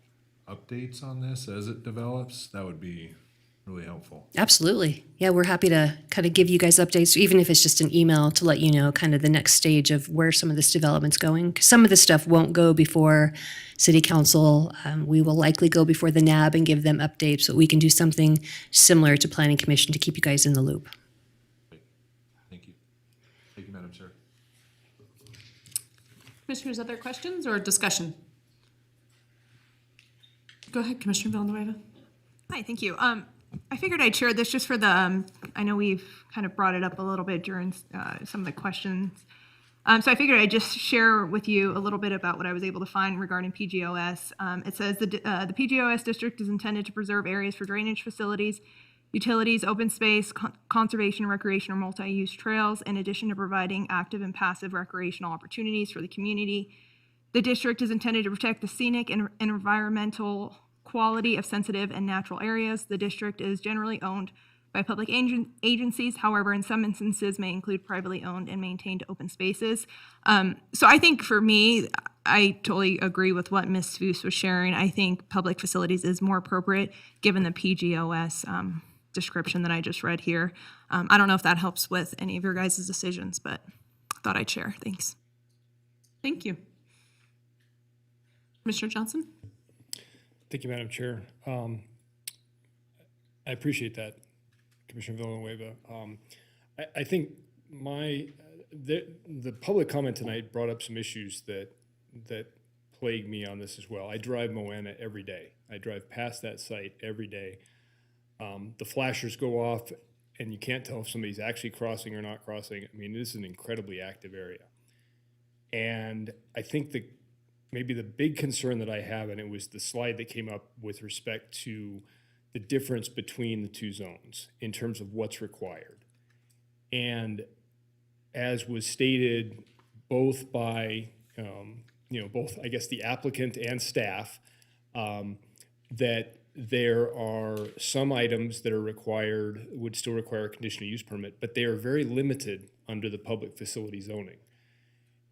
updates on this as it develops, that would be really helpful. Absolutely. Yeah, we're happy to kind of give you guys updates, even if it's just an email to let you know kind of the next stage of where some of this development's going. 'Cause some of this stuff won't go before City Council. We will likely go before the NAB and give them updates, but we can do something similar to Planning Commission to keep you guys in the loop. Thank you. Thank you, Madam Chair. Commissioners, other questions or discussion? Go ahead, Commissioner Villanueva. Hi, thank you. I figured I'd share this just for the, I know we've kind of brought it up a little bit during some of the questions. So I figured I'd just share with you a little bit about what I was able to find regarding PGOS. It says the PGOS district is intended to preserve areas for drainage facilities, utilities, open space, conservation, recreation, or multi-use trails, in addition to providing active and passive recreational opportunities for the community. The district is intended to protect the scenic and environmental quality of sensitive and natural areas. The district is generally owned by public agencies, however, in some instances may include privately owned and maintained open spaces. So I think for me, I totally agree with what Ms. Foos was sharing. I think public facilities is more appropriate given the PGOS description that I just read here. I don't know if that helps with any of your guys' decisions, but thought I'd share. Thanks. Thank you. Commissioner Johnson? Thank you, Madam Chair. I appreciate that, Commissioner Villanueva. I think the public comment tonight brought up some issues that plague me on this as well. I drive Moana every day. I drive past that site every day. The flashers go off, and you can't tell if somebody's actually crossing or not crossing. I mean, this is an incredibly active area. And I think maybe the big concern that I have, and it was the slide that came up with respect to the difference between the two zones in terms of what's required. And as was stated both by, both, I guess, the applicant and staff, that there are some items that are required, would still require a conditional use permit, but they are very limited under the public facility zoning.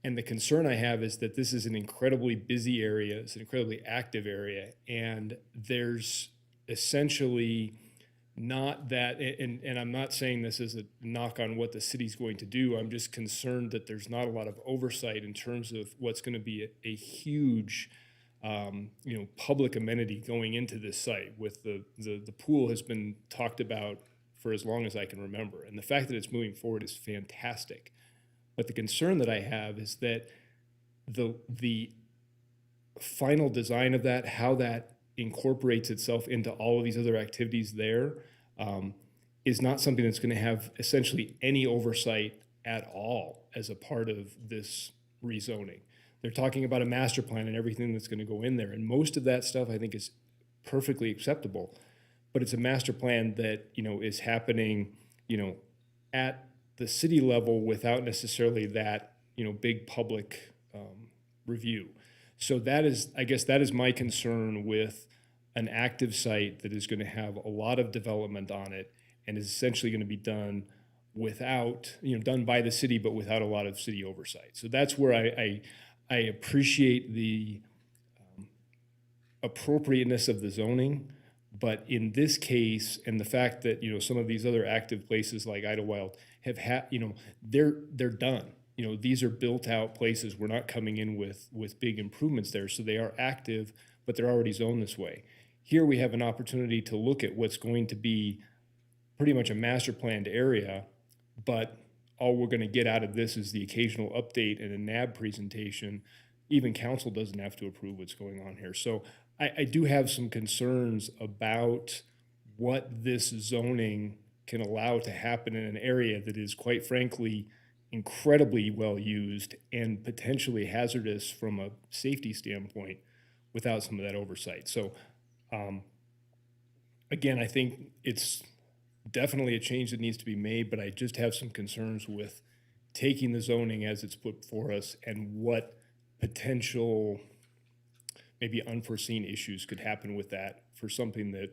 And the concern I have is that this is an incredibly busy area, it's an incredibly active area, and there's essentially not that, and I'm not saying this as a knock on what the city's going to do, I'm just concerned that there's not a lot of oversight in terms of what's going to be a huge public amenity going into this site. With the pool has been talked about for as long as I can remember, and the fact that it's moving forward is fantastic. But the concern that I have is that the final design of that, how that incorporates itself into all of these other activities there, is not something that's going to have essentially any oversight at all as a part of this rezoning. They're talking about a master plan and everything that's going to go in there, and most of that stuff I think is perfectly acceptable. But it's a master plan that is happening at the city level without necessarily that big public review. So I guess that is my concern with an active site that is going to have a lot of development on it and is essentially going to be done without, done by the city, but without a lot of city oversight. So that's where I appreciate the appropriateness of the zoning, but in this case, and the fact that some of these other active places like Idlewild have had, they're done. These are built out places. We're not coming in with big improvements there, so they are active, but they're already zoned this way. Here we have an opportunity to look at what's going to be pretty much a master planned area, but all we're going to get out of this is the occasional update and a NAB presentation. Even council doesn't have to approve what's going on here. So I do have some concerns about what this zoning can allow to happen in an area that is, quite frankly, incredibly well used and potentially hazardous from a safety standpoint without some of that oversight. So again, I think it's definitely a change that needs to be made, but I just have some concerns with taking the zoning as it's put before us and what potential maybe unforeseen issues could happen with that for something that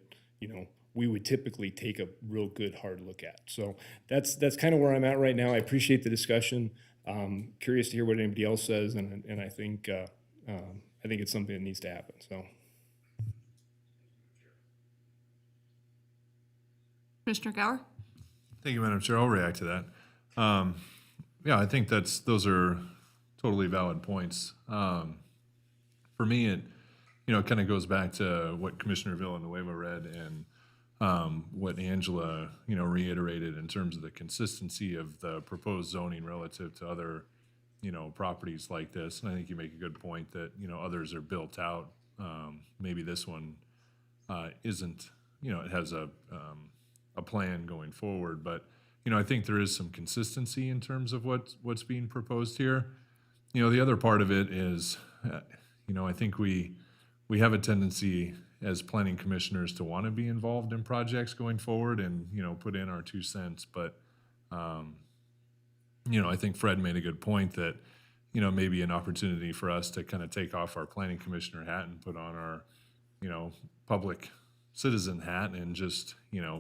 we would typically take a real good hard look at. So that's kind of where I'm at right now. I appreciate the discussion. Curious to hear what anybody else says, and I think it's something that needs to happen. So. Commissioner Gower? Thank you, Madam Chair. I'll react to that. I think those are totally valid points. For me, it kind of goes back to what Commissioner Villanueva read and what Angela reiterated in terms of the consistency of the proposed zoning relative to other properties like this. And I think you make a good point that others are built out. Maybe this one isn't. It has a plan going forward, but I think there is some consistency in terms of what's being proposed here. The other part of it is, I think we have a tendency as planning commissioners to want to be involved in projects going forward and put in our 2 cents. But I think Fred made a good point that maybe an opportunity for us to kind of take off our planning commissioner hat and put on our public citizen hat and just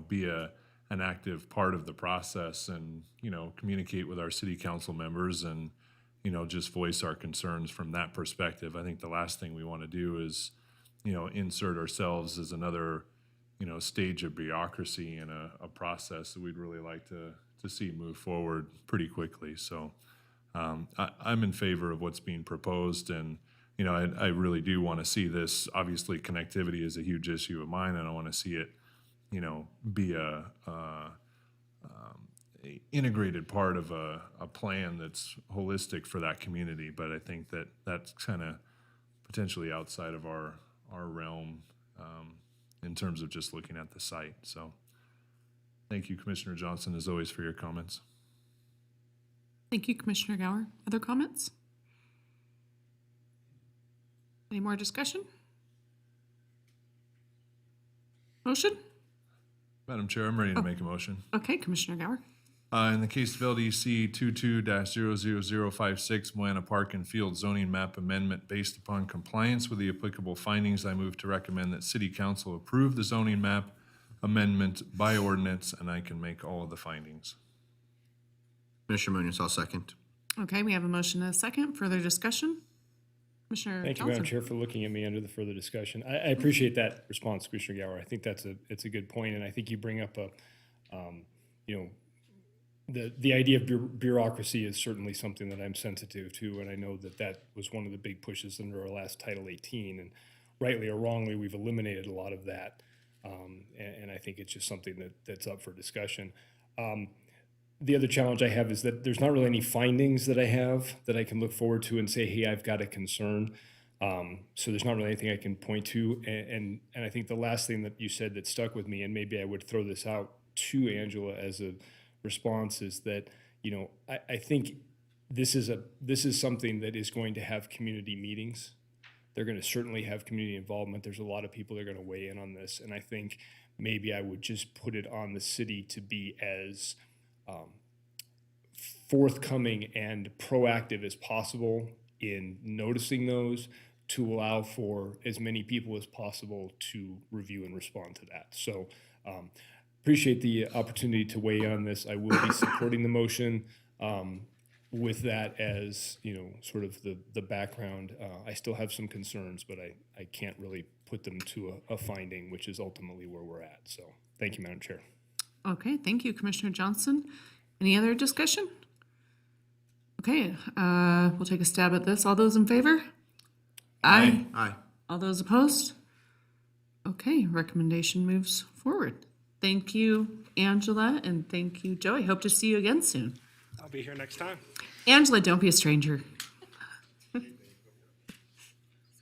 be an active part of the process and communicate with our city council members and just voice our concerns from that perspective. I think the last thing we want to do is insert ourselves as another stage of bureaucracy and a process that we'd really like to see move forward pretty quickly. So I'm in favor of what's being proposed, and I really do want to see this. Obviously, connectivity is a huge issue of mine, and I want to see it, be a integrated part of a plan that's holistic for that community. But I think that that's kind of potentially outside of our realm in terms of just looking at the site. So thank you, Commissioner Johnson, as always, for your comments. Thank you, Commissioner Gower. Other comments? Any more discussion? Motion? Madam Chair, I'm ready to make a motion. Okay, Commissioner Gower. In the case of LDC 22-00056, Moana Park and Field zoning map amendment based upon compliance with the applicable findings, I move to recommend that City Council approve the zoning map amendment by ordinance, and I can make all of the findings. Commissioner Munoz, I'll second. Okay, we have a motion and a second. Further discussion? Commissioner Thank you, Madam Johnson. Chair, for looking at me under the further discussion. I appreciate that response, Commissioner Gower. I think it's a good point, and I think you bring up the idea of bureaucracy is certainly something that I'm sensitive to, and I know that was one of the big pushes under our last Title 18, and rightly or wrongly, we've eliminated a lot of that, and I think it's just something that's up for discussion. The other challenge I have is that there's not really any findings that I have that I can look forward to and say, hey, I've got a concern. So there's not really anything I can point to, and I think the last thing that you said that stuck with me, and maybe I would throw this out to Angela as a response, is that I think this is something that is going to have community meetings. They're going to certainly have community involvement. There's a lot of people that are going to weigh in on this, and I think maybe I would just put it on the city to be as forthcoming and proactive as possible in noticing those, to allow for as many people as possible to review and respond to that. So appreciate the opportunity to weigh in on this. I will be supporting the motion. With that as sort of the background, I still have some concerns, but I can't really put them to a finding, which is ultimately where we're at. So thank you, Madam Chair. Okay, thank you, Commissioner Johnson. Any other discussion? Okay, we'll take a stab at this. All those in favor? Aye. Aye. All those opposed? Okay, recommendation moves forward. Thank you, Angela, and thank you, Joey. Hope to see you again soon. I'll be here next time. Angela, don't be a stranger.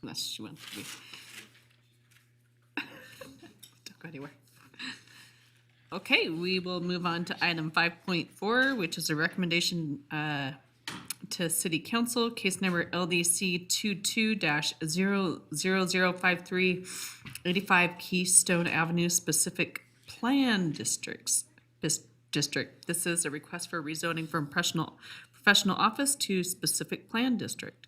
Unless she wants to be. Don't go anywhere. Okay, we will move on to item 5.4, which is a recommendation to City Council, case number LDC 22-00053, 85 Keystone Avenue specific plan district. This is a request for rezoning from professional office to specific plan district.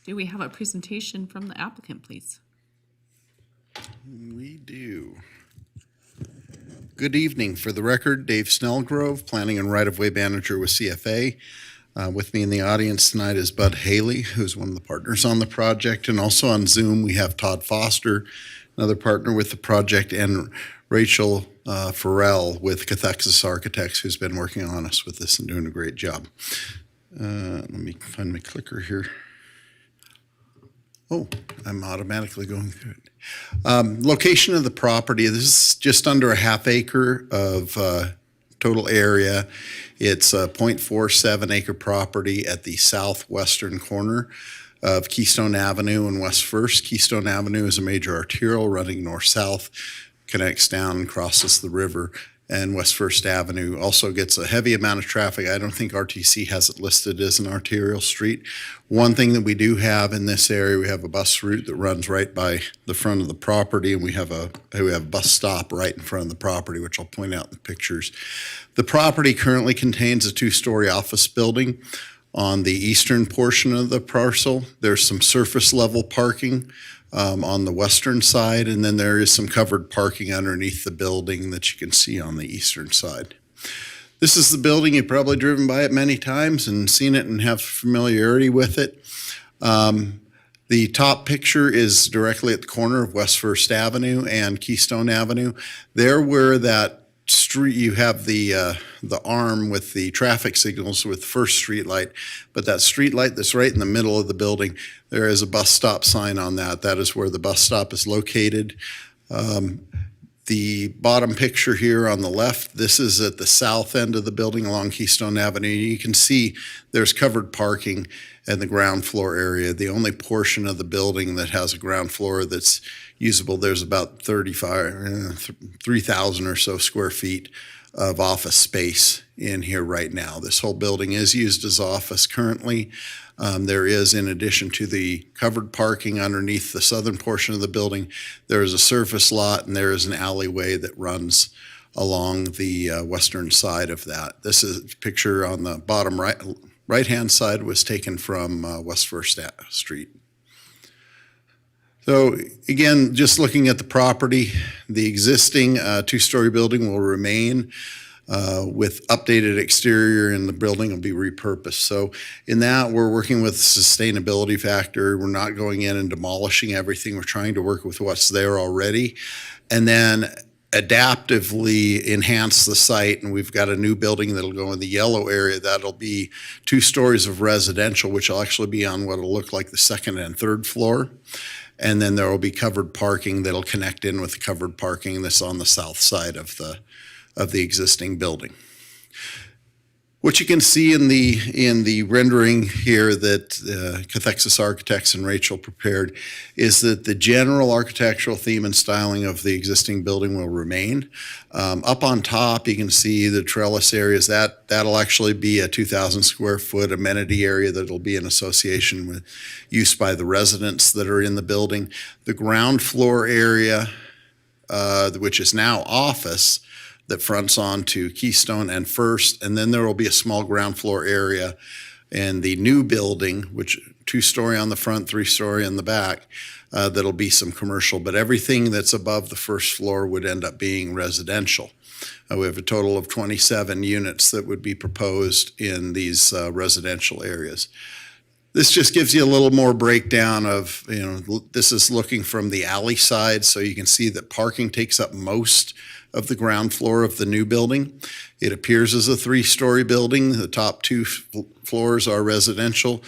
Do we have a presentation from the applicant, please? We do. Good evening. For the record, Dave Snellgrove, Planning and Right-of-Way Manager with CFA. With me in the audience tonight is Bud Haley, who's one of the partners on the project. And also on Zoom, we have Todd Foster, another partner with the project, and Rachel Farrell with Cathexis Architects, who's been working on us with this and doing a great job. Let me find my clicker here. Oh, I'm automatically going through it. Location of the property, this is just under a half acre of total area. It's a 0.47 acre property at the southwestern corner of Keystone Avenue and West First. Keystone Avenue is a major arterial running north-south, connects down and crosses the river. And West First Avenue also gets a heavy amount of traffic. I don't think RTC has it listed as an arterial street. One thing that we do have in this area, we have a bus route that runs right by the front of the property, and we have a bus stop right in front of the property, which I'll point out in the pictures. The property currently contains a 2-story office building. On the eastern portion of the parcel, there's some surface level parking on the western side, and then there is some covered parking underneath the building that you can see on the eastern side. This is the building. You've probably driven by it many times and seen it and have familiarity with it. The top picture is directly at the corner of West First Avenue and Keystone Avenue. There where that street, you have the arm with the traffic signals with First Street Light, but that street light that's right in the middle of the building, there is a bus stop sign on that. That is where the bus stop is located. The bottom picture here on the left, this is at the south end of the building along Keystone Avenue. You can see there's covered parking in the ground floor area. The only portion of the building that has a ground floor that's usable, there's about 3,000 or so square feet of office space in here right now. This whole building is used as office currently. There is, in addition to the covered parking underneath the southern portion of the building, there is a surface lot and there is an alleyway that runs along the western side of that. This is a picture on the bottom right-hand side was taken from West First Street. So again, just looking at the property, the existing two-story building will remain with updated exterior, and the building will be repurposed. So in that, we're working with sustainability factor. We're not going in and demolishing everything. We're trying to work with what's there already, and then adaptively enhance the site. And we've got a new building that'll go in the yellow area. That'll be 2 stories of residential, which will actually be on what'll look like the second and third floor. And then there will be covered parking that'll connect in with the covered parking that's on the south side of the existing building. What you can see in the rendering here that Cathexis Architects and Rachel prepared is that the general architectural theme and styling of the existing building will remain. Up on top, you can see the trellis areas. That'll actually be a 2,000 square foot amenity area that'll be in association with use by the residents that are in the building. The ground floor area, which is now office, that fronts onto Keystone and First, and then there will be a small ground floor area in the new building, which 2-story on the front, 3-story on the back, that'll be some commercial, but everything that's above the first floor would end up being residential. We have a total of 27 units that would be proposed in these residential areas. This just gives you a little more breakdown of, this is looking from the alley side, so you can see that parking takes up most of the ground floor of the new building. It appears as a 3-story building. The top 2 floors are residential.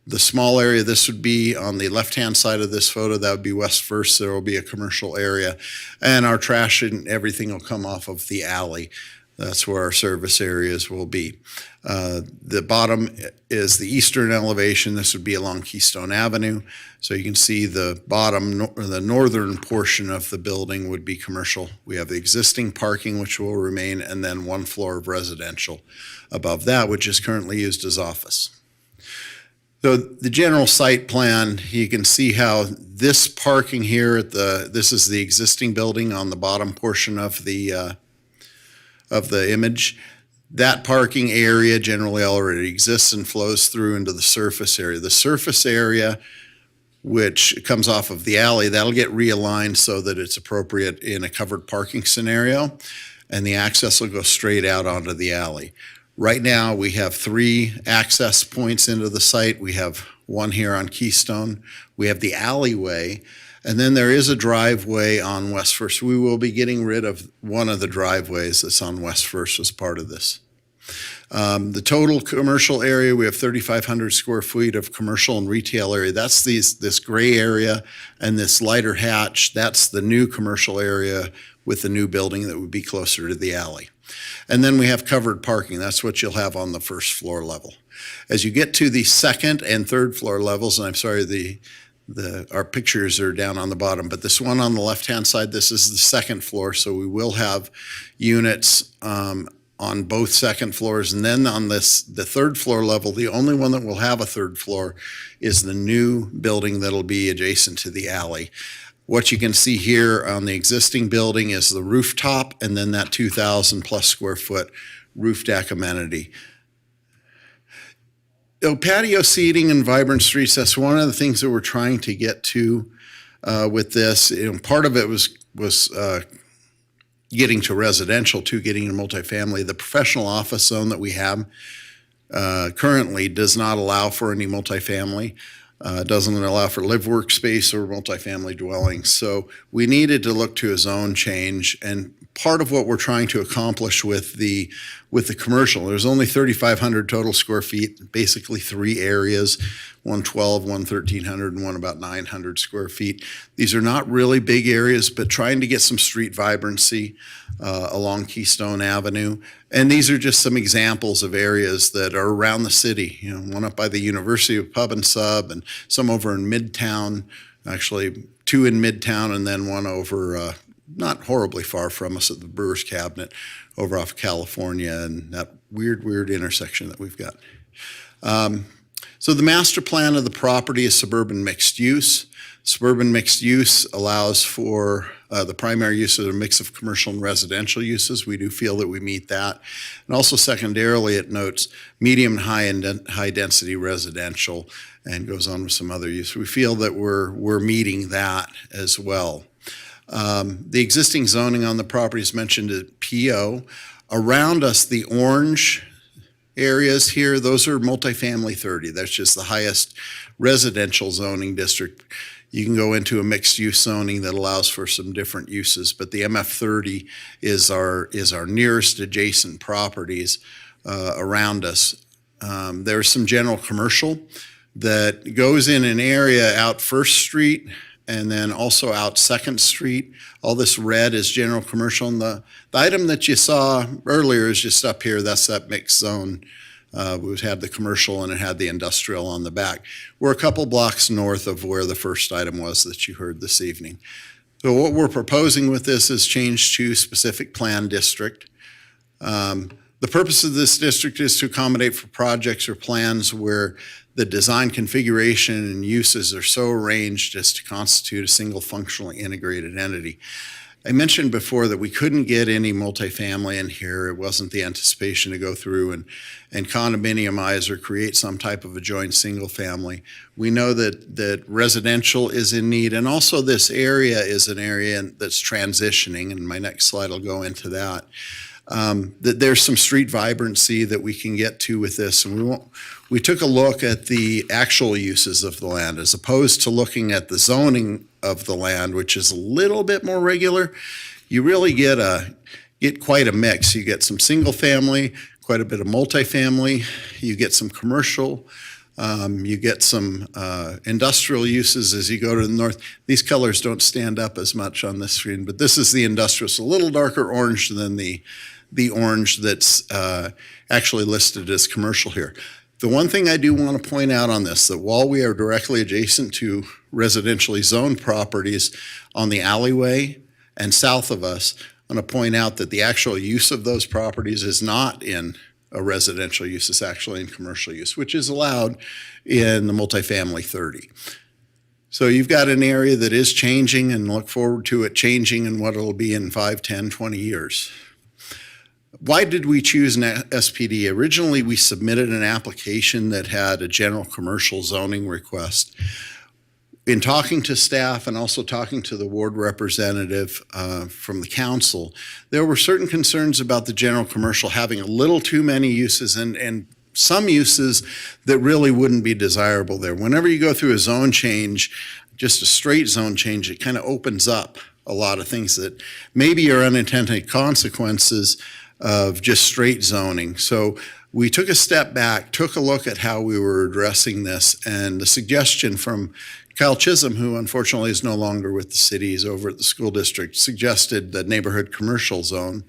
The small area, this would be on the left-hand side of this photo, that would be West First. There will be a commercial area, and our trash and everything will come off of the alley. That's where our service areas will be. The bottom is the eastern elevation. This would be along Keystone Avenue. So you can see the bottom, the northern portion of the building would be commercial. We have the existing parking, which will remain, and then 1 floor of residential above that, which is currently used as office. So the general site plan, you can see how this parking here this is the existing building on the bottom portion of the image. That parking area generally already exists and flows through into the surface area. The surface area, which comes off of the alley, that'll get realigned so that it's appropriate in a covered parking scenario, and the access will go straight out onto the alley. Right now, we have 3 access points into the site. We have one here on Keystone. We have the alleyway, and then there is a driveway on West First. We will be getting rid of one of the driveways that's on West First as part of this. The total commercial area, we have 3,500 square feet of commercial and retail area. That's this gray area and this lighter hatch. That's the new commercial area with the new building that would be closer to the alley. And then we have covered parking. That's what you'll have on the first floor level. As you get to the second and third floor levels, and I'm sorry, our pictures are down on the bottom, but this one on the left-hand side, this is the second floor, so we will have units on both second floors. And then on the third floor level, the only one that will have a third floor is the new building that'll be adjacent to the alley. What you can see here on the existing building is the rooftop, and then that 2,000 plus square foot roof deck amenity. Patio seating and vibrant streets, that's one of the things that we're trying to get to with this. Part of it was getting to residential, to getting to multifamily. The professional office zone that we have currently does not allow for any multifamily. Doesn't allow for live workspace or multifamily dwellings. So we needed to look to a zone change, and part of what we're trying to accomplish with the commercial, there's only 3,500 total square feet, basically 3 areas, one 12, one 1,300, and one about 900 square feet. These are not really big areas, but trying to get some street vibrancy along Keystone Avenue. And these are just some examples of areas that are around the city. You know, one up by the University of Pub and Sub, and some over in Midtown, actually 2 in Midtown, and then one over not horribly far from us at the Brewers Cabinet over off California, and that weird intersection that we've got. So the master plan of the property is suburban mixed use. Suburban mixed use allows for the primary use of a mix of commercial and residential uses. We do feel that we meet that. And also secondarily, it notes medium and high density residential, and goes on with some other use. We feel that we're meeting that as well. The existing zoning on the property is mentioned at PO. Around us, the orange areas here, those are multifamily 30. That's just the highest residential zoning district. You can go into a mixed use zoning that allows for some different uses, but the MF 30 is our nearest adjacent properties around us. There's some general commercial that goes in an area out First Street and then also out 2nd Street. All this red is general commercial. And the item that you saw earlier is just up here. That's that mixed zone. We had the commercial and it had the industrial on the back. We're a couple blocks north of where the first item was that you heard this evening. So what we're proposing with this is change to specific plan district. The purpose of this district is to accommodate for projects or plans where the design configuration and uses are so arranged as to constitute a single functionally integrated entity. I mentioned before that we couldn't get any multifamily in here. It wasn't the anticipation to go through and condominiumize or create some type of a joint single family. We know that residential is in need, and also this area is an area that's transitioning, and my next slide will go into that. That there's some street vibrancy that we can get to with this, and we took a look at the actual uses of the land as opposed to looking at the zoning of the land, which is a little bit more regular. You really get quite a mix. You get some single family, quite a bit of multifamily, you get some commercial, you get some industrial uses as you go to the north. These colors don't stand up as much on this screen, but this is the industrial. It's a little darker orange than the orange that's actually listed as commercial here. The one thing I do want to point out on this, that while we are directly adjacent to residentially zoned properties on the alleyway and south of us, I'm going to point out that the actual use of those properties is not in a residential use, it's actually in commercial use, which is allowed in the multifamily 30. So you've got an area that is changing, and look forward to it changing and what it'll be in 5, 10, 20 years. Why did we choose an SPD? Originally, we submitted an application that had a general commercial zoning request. In talking to staff and also talking to the ward representative from the council, there were certain concerns about the general commercial having a little too many uses and some uses that really wouldn't be desirable there. Whenever you go through a zone change, just a straight zone change, it kind of opens up a lot of things that maybe are unintended consequences of just straight zoning. So we took a step back, took a look at how we were addressing this, and the suggestion from Kyle Chisholm, who unfortunately is no longer with the city, he's over at the school district, suggested the neighborhood commercial zone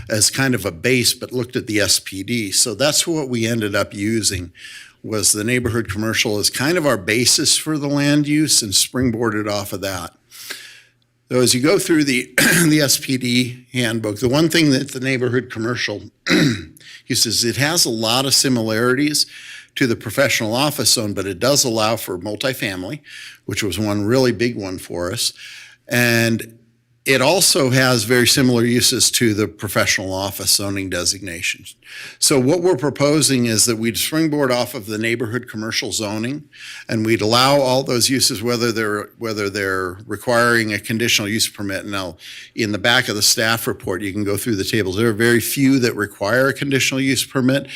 as kind of a base, but looked at the SPD. So that's what we ended up using, was the neighborhood commercial as kind of our basis for the land use, and springboarded off of that. So as you go through the SPD handbook, the one thing that the neighborhood commercial uses, it has a lot of similarities to the professional office zone, but it does allow for multifamily, which was one really big one for us. And it also has very similar uses to the professional office zoning designations. So what we're proposing is that we'd springboard off of the neighborhood commercial zoning, and we'd allow all those uses, whether they're requiring a conditional use permit. Now, in the back of the staff report, you can go through the tables. There are very few that require a conditional use permit,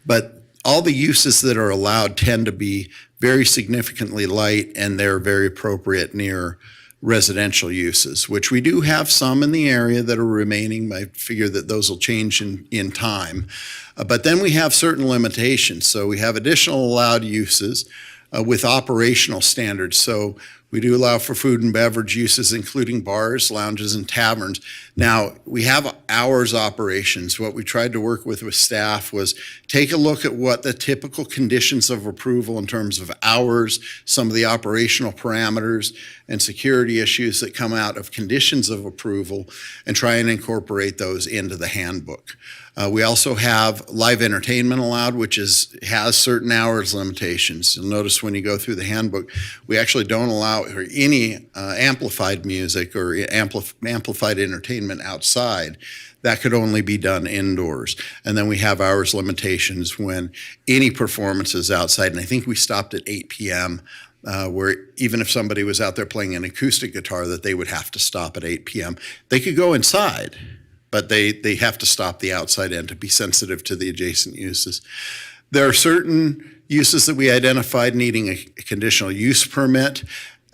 but all the uses that are allowed tend to be very significantly light, and they're very appropriate near residential uses, which we do have some in the area that are remaining. I figure that those will change in time. But then we have certain limitations. So we have additional allowed uses with operational standards. So we do allow for food and beverage uses, including bars, lounges, and taverns. Now, we have hours operations. What we tried to work with staff was take a look at what the typical conditions of approval in terms of hours, some of the operational parameters, and security issues that come out of conditions of approval, and try and incorporate those into the handbook. We also have live entertainment allowed, which has certain hours limitations. You'll notice when you go through the handbook, we actually don't allow any amplified music or amplified entertainment outside. That could only be done indoors. And then we have hours limitations when any performance is outside. And I think we stopped at 8 p.m., where even if somebody was out there playing an acoustic guitar, that they would have to stop at 8 p.m. They could go inside, but they have to stop the outside end to be sensitive to the adjacent uses. There are certain uses that we identified needing a conditional use permit,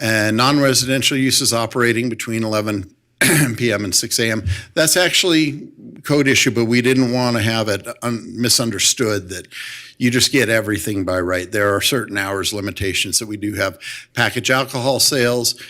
and non-residential uses operating between 11 p.m. and 6 a.m. That's actually code issue, but we didn't want to have it misunderstood that you just get everything by right. There are certain hours limitations that we do have. Package alcohol sales,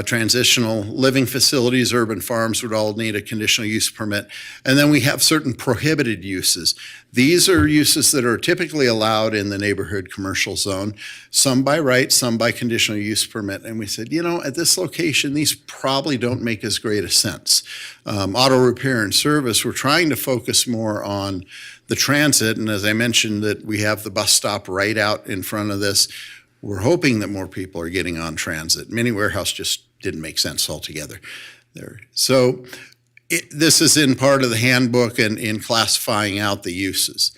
transitional living facilities, urban farms would all need a conditional use permit. And then we have certain prohibited uses. These are uses that are typically allowed in the neighborhood commercial zone, some by right, some by conditional use permit. And we said, at this location, these probably don't make as great a sense. Auto repair and service, we're trying to focus more on the transit. And as I mentioned, that we have the bus stop right out in front of this. We're hoping that more people are getting on transit. Mini warehouse just didn't make sense altogether there. So this is in part of the handbook and in classifying out the uses.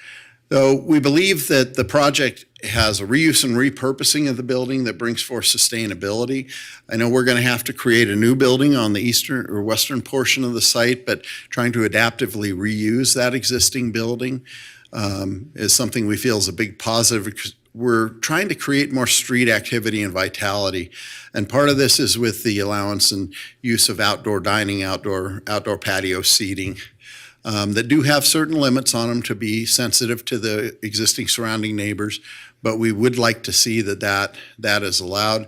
So we believe that the project has a reuse and repurposing of the building that brings forth sustainability. I know we're going to have to create a new building on the eastern or western portion of the site, but trying to adaptively reuse that existing building is something we feel is a big positive. We're trying to create more street activity and vitality. And part of this is with the allowance and use of outdoor dining, outdoor patio seating that do have certain limits on them to be sensitive to the existing surrounding neighbors. But we would like to see that is allowed.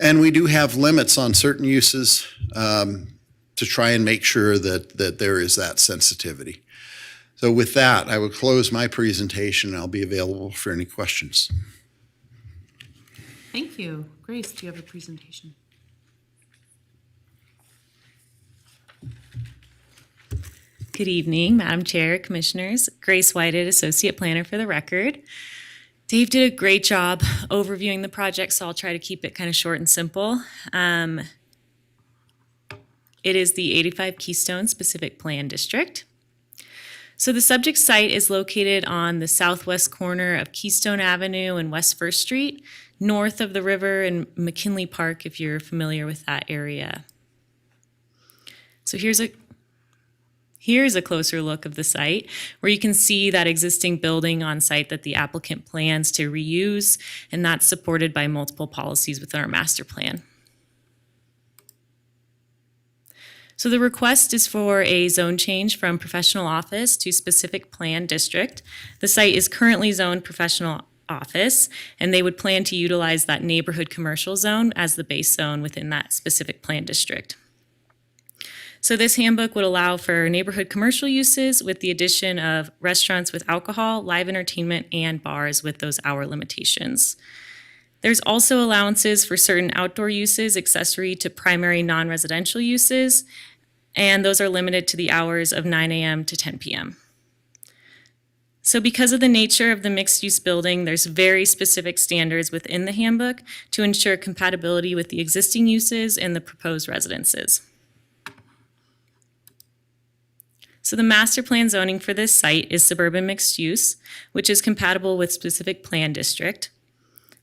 And we do have limits on certain uses to try and make sure that there is that sensitivity. So with that, I will close my presentation. I'll be available for any questions. Thank you. Grace, do you have a presentation? Good evening, Madam Chair, Commissioners. Grace Whited, Associate Planner for the record. Dave did a great job overviewing the project, so I'll try to keep it kind of short and simple. It is the 85 Keystone Specific Plan District. So the subject site is located on the southwest corner of Keystone Avenue and West First Street, north of the river and McKinley Park, if you're familiar with that area. So here's a closer look of the site where you can see that existing building on site that the applicant plans to reuse, and that's supported by multiple policies within our master plan. So the request is for a zone change from professional office to specific plan district. The site is currently zoned professional office, and they would plan to utilize that neighborhood commercial zone as the base zone within that specific plan district. So this handbook would allow for neighborhood commercial uses with the addition of restaurants with alcohol, live entertainment, and bars with those hour limitations. There's also allowances for certain outdoor uses accessory to primary non-residential uses, and those are limited to the hours of 9 a.m. to 10 p.m. So because of the nature of the mixed-use building, there's very specific standards within the handbook to ensure compatibility with the existing uses and the proposed residences. So the master plan zoning for this site is suburban mixed use, which is compatible with specific plan district.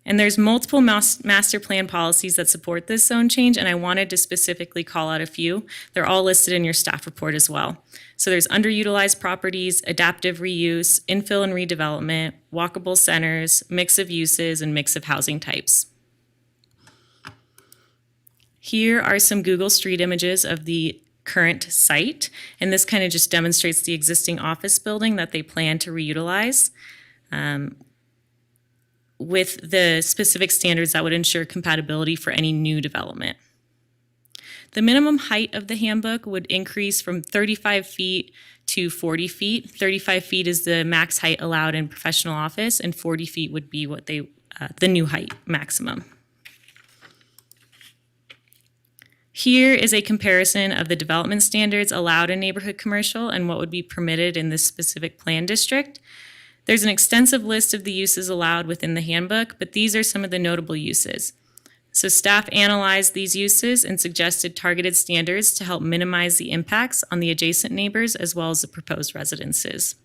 And there's multiple master plan policies that support this zone change, and I wanted to specifically call out a few. They're all listed in your staff report as well. So there's underutilized properties, adaptive reuse, infill and redevelopment, walkable centers, mix of uses, and mix of housing types. Here are some Google Street images of the current site, and this kind of just demonstrates the existing office building that they plan to reutilize. With the specific standards that would ensure compatibility for any new development. The minimum height of the handbook would increase from 35 feet to 40 feet. 35 feet is the max height allowed in professional office, and 40 feet would be what the new height maximum. Here is a comparison of the development standards allowed in neighborhood commercial and what would be permitted in this specific plan district. There's an extensive list of the uses allowed within the handbook, but these are some of the notable uses. So staff analyzed these uses and suggested targeted standards to help minimize the impacts on the adjacent neighbors as well as the proposed residences.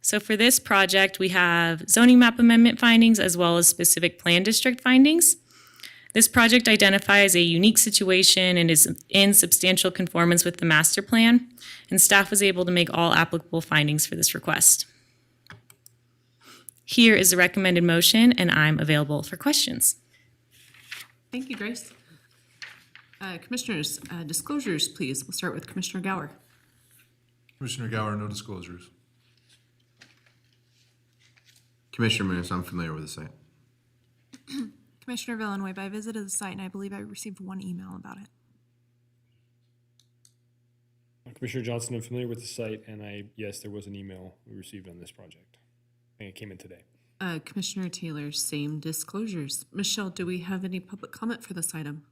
So for this project, we have zoning map amendment findings as well as specific plan district findings. This project identifies a unique situation and is in substantial conformance with the master plan, and staff was able to make all applicable findings for this request. Here is the recommended motion, and I'm available for questions. Thank you, Grace. Commissioners, disclosures, please. We'll start with Commissioner Gower. Commissioner Gower, no disclosures. Commissioner Meadows, I'm familiar with the site. Commissioner Villanueva, I visited the site and I believe I received one email about it. Commissioner Johnson, I'm familiar with the site, and yes, there was an email we received on this project. I think it came in today. Commissioner Taylor, same disclosures. Michelle, do we have any public comment for this item?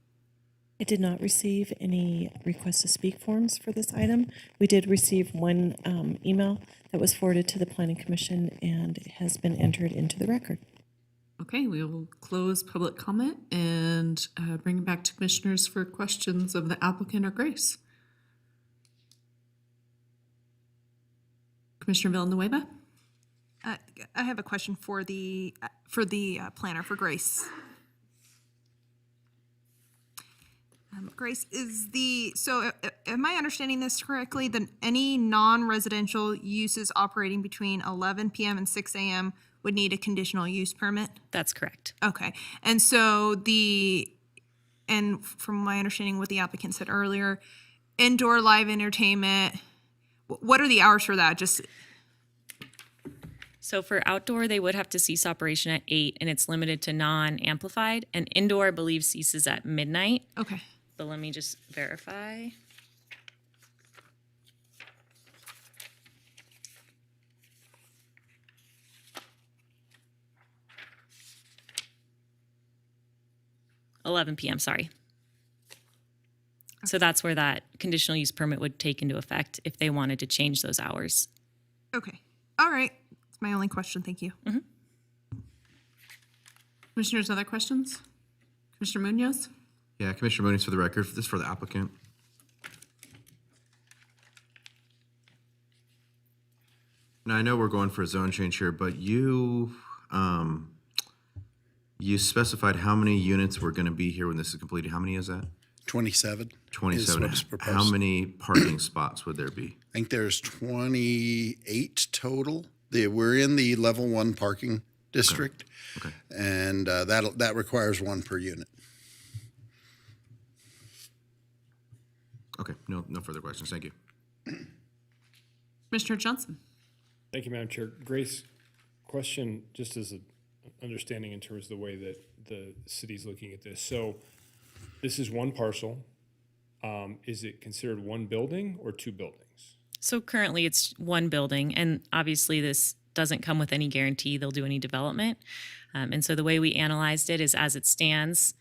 I did not receive any request to speak forms for this item. We did receive one email that was forwarded to the Planning Commission and has been entered into the record. Okay, we will close public comment and bring it back to commissioners for questions of the applicant or Grace. Commissioner Villanueva? I have a question for the planner, for Grace. Grace, am I understanding this correctly, that any non-residential uses operating between 11 p.m. and 6 a.m. would need a conditional use permit? That's correct. Okay, and so from my understanding what the applicant said earlier, indoor live entertainment, what are the hours for that? So for outdoor, they would have to cease operation at 8, and it's limited to non-amplified. And indoor, I believe, ceases at midnight. Okay. But let me just verify. $11 p.m., sorry. So that's where that conditional use permit would take into effect if they wanted to change those hours. Okay. All right. That's my only question. Thank you. Mm-hmm. Commissioners, other questions? Commissioner Munoz? Yeah, Commissioner Mooney, for the record, this is for the applicant. Now, I know we're going for a zone change here, but you specified how many units were going to be here when this is completed. How many is that? 27. 27. Is what is proposed. How many parking spots would there be? I think there's 28 total. We're in the level 1 parking district. Okay. And that requires 1 per unit. Okay, no further questions. Thank you. Commissioner Johnson? Thank you, Madam Chair. Grace, question just as an understanding in terms of the way that the city's looking at this. So this is one parcel. Is it considered one building or 2 buildings? So currently it's one building, and obviously this doesn't come with any guarantee they'll do any development. And so the way we analyzed it is as it stands,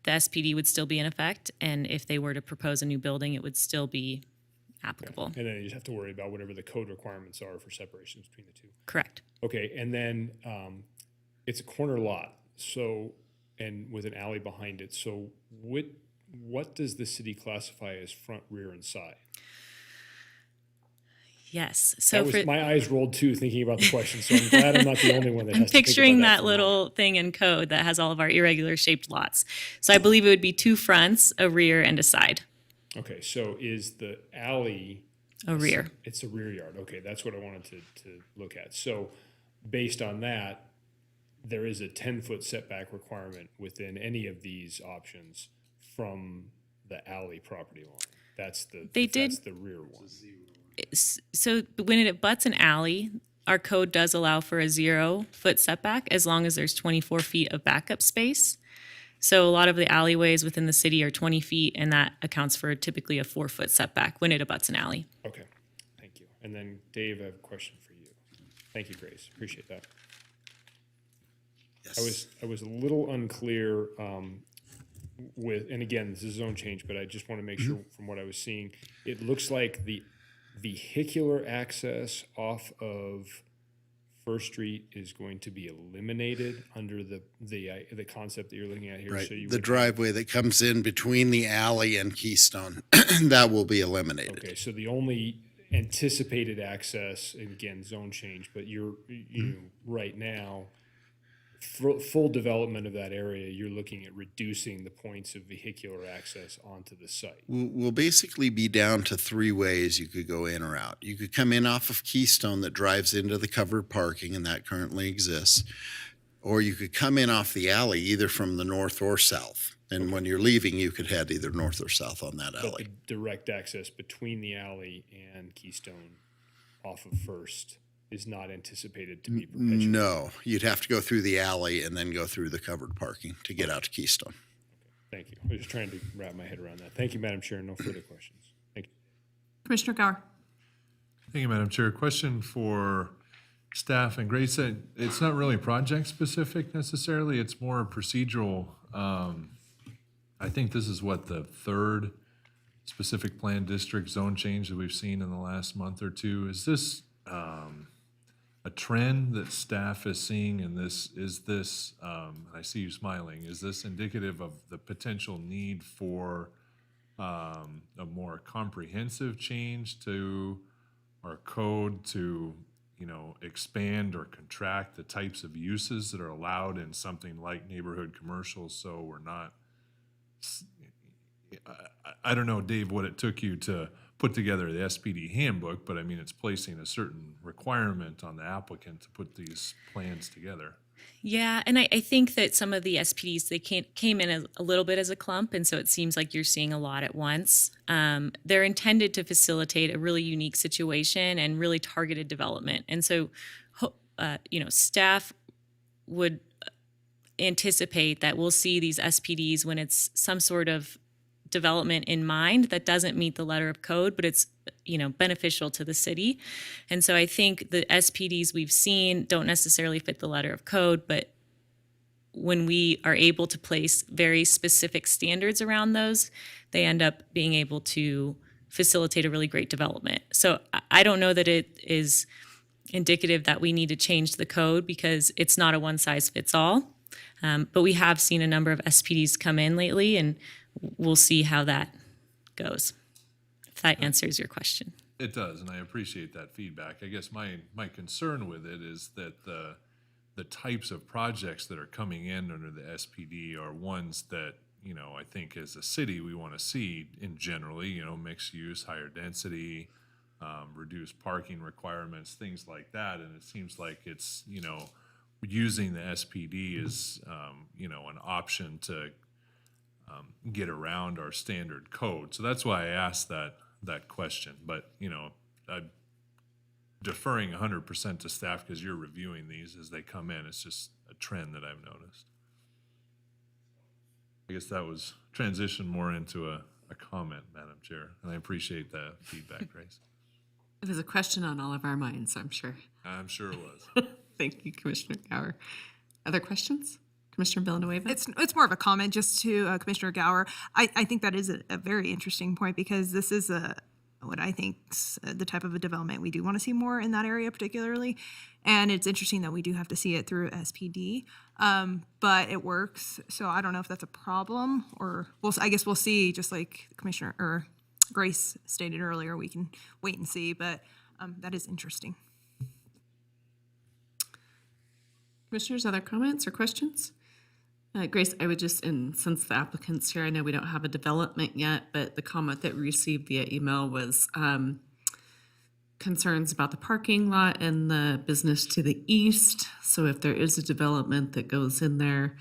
the SPD would still be in effect, and if they were to propose a new building, it would still be applicable. And then you just have to worry about whatever the code requirements are for separations between the two. Correct. Okay, and then it's a corner lot, so, and with an alley behind it. So what does the city classify as front, rear, and side? Yes. So That was, for, my eyes rolled too, thinking about the question, so I'm glad I'm not the only one that I'm has to think about picturing that that for a moment. little thing in code that has all of our irregular shaped lots. So I believe it would be 2 fronts, a rear, and a side. Okay, so is the alley? A rear. It's a rear yard. Okay, that's what I wanted to look at. So based on that, there is a 10-foot setback requirement within any of these options from the alley property line. That's the, that's the rear one. So when it abuts an alley, our code does allow for a 0-foot setback as long as there's 24 feet of backup space. So a lot of the alleyways within the city are 20 feet, and that accounts for typically a 4-foot setback when it abuts an alley. Okay, thank you. And then Dave, I have a question for you. Thank you, Grace. Appreciate that. Yes. I was a little unclear with, and again, this is zone change, but I just want to make sure from what I was seeing, it looks like the vehicular access off of First Street is going to be eliminated under the concept that you're looking at here. Right, So you the would- driveway that comes in between the alley and Keystone, that will be eliminated. Okay, so the only anticipated access, and again, zone change, but you right now, full development of that area, you're looking at reducing the points of vehicular access onto the site. We'll basically be down to 3 ways you could go in or out. You could come in off of Keystone that drives into the covered parking, and that currently exists. Or you could come in off the alley, either from the north or south. And when you're leaving, you could head either north or south on that But alley. the direct access between the alley and Keystone off of First is not anticipated to be perpetuated. No, you'd have to go through the alley and then go through the covered parking to get out to Keystone. Thank you. I was just trying to wrap my head around that. Thank you, Madam Chair. No further questions. Thank you. Commissioner Gower. Thank you, Madam Chair. Question for staff and Grace. It's not really project specific necessarily. It's more procedural. I think this is what, the 3rd specific plan district zone change that we've seen in the last month or two. Is this a trend that staff is seeing, and is this, I see you smiling, is this indicative of the potential need for a more comprehensive change to our code to, expand or contract the types of uses that are allowed in something like neighborhood commercial, so we're not, I don't know, Dave, what it took you to put together the SPD handbook, but I mean, it's placing a certain requirement on the applicant to put these plans together. Yeah, and I think that some of the SPDs, they came in a little bit as a clump, and so it seems like you're seeing a lot at once. They're intended to facilitate a really unique situation and really targeted development. And so, staff would anticipate that we'll see these SPDs when it's some sort of development in mind that doesn't meet the letter of code, but it's beneficial to the city. And so I think the SPDs we've seen don't necessarily fit the letter of code, but when we are able to place very specific standards around those, they end up being able to facilitate a really great development. So I don't know that it is indicative that we need to change the code because it's not a one size fits all. But we have seen a number of SPDs come in lately, and we'll see how that goes, if that answers your question. It does, and I appreciate that feedback. I guess my concern with it is that the types of projects that are coming in under the SPD are ones that, I think as a city we want to see in generally, mixed use, higher density, reduced parking requirements, things like that. And it seems like it's, using the SPD as, an option to get around our standard code. So that's why I asked that question. But, I'm deferring 100% to staff because you're reviewing these as they come in. It's just a trend that I've noticed. I guess that was transition more into a comment, Madam Chair, and I appreciate that feedback, Grace. It was a question on all of our minds, I'm sure. I'm sure it was. Thank you, Commissioner Gower. Other questions? Commissioner Villanueva? It's more of a comment just to Commissioner Gower. I think that is a very interesting point because this is what I think's the type of a development we do want to see more in that area particularly. And it's interesting that we do have to see it through SPD, but it works. So I don't know if that's a problem or I guess we'll see, just like Commissioner or Grace stated earlier, we can wait and see. But that is interesting. Commissioners, other comments or questions? Grace, I would just, and since the applicant's here, I know we don't have a development yet, but the comment that we received via email was concerns about the parking lot and the business to the east. So if there is a development that goes in there,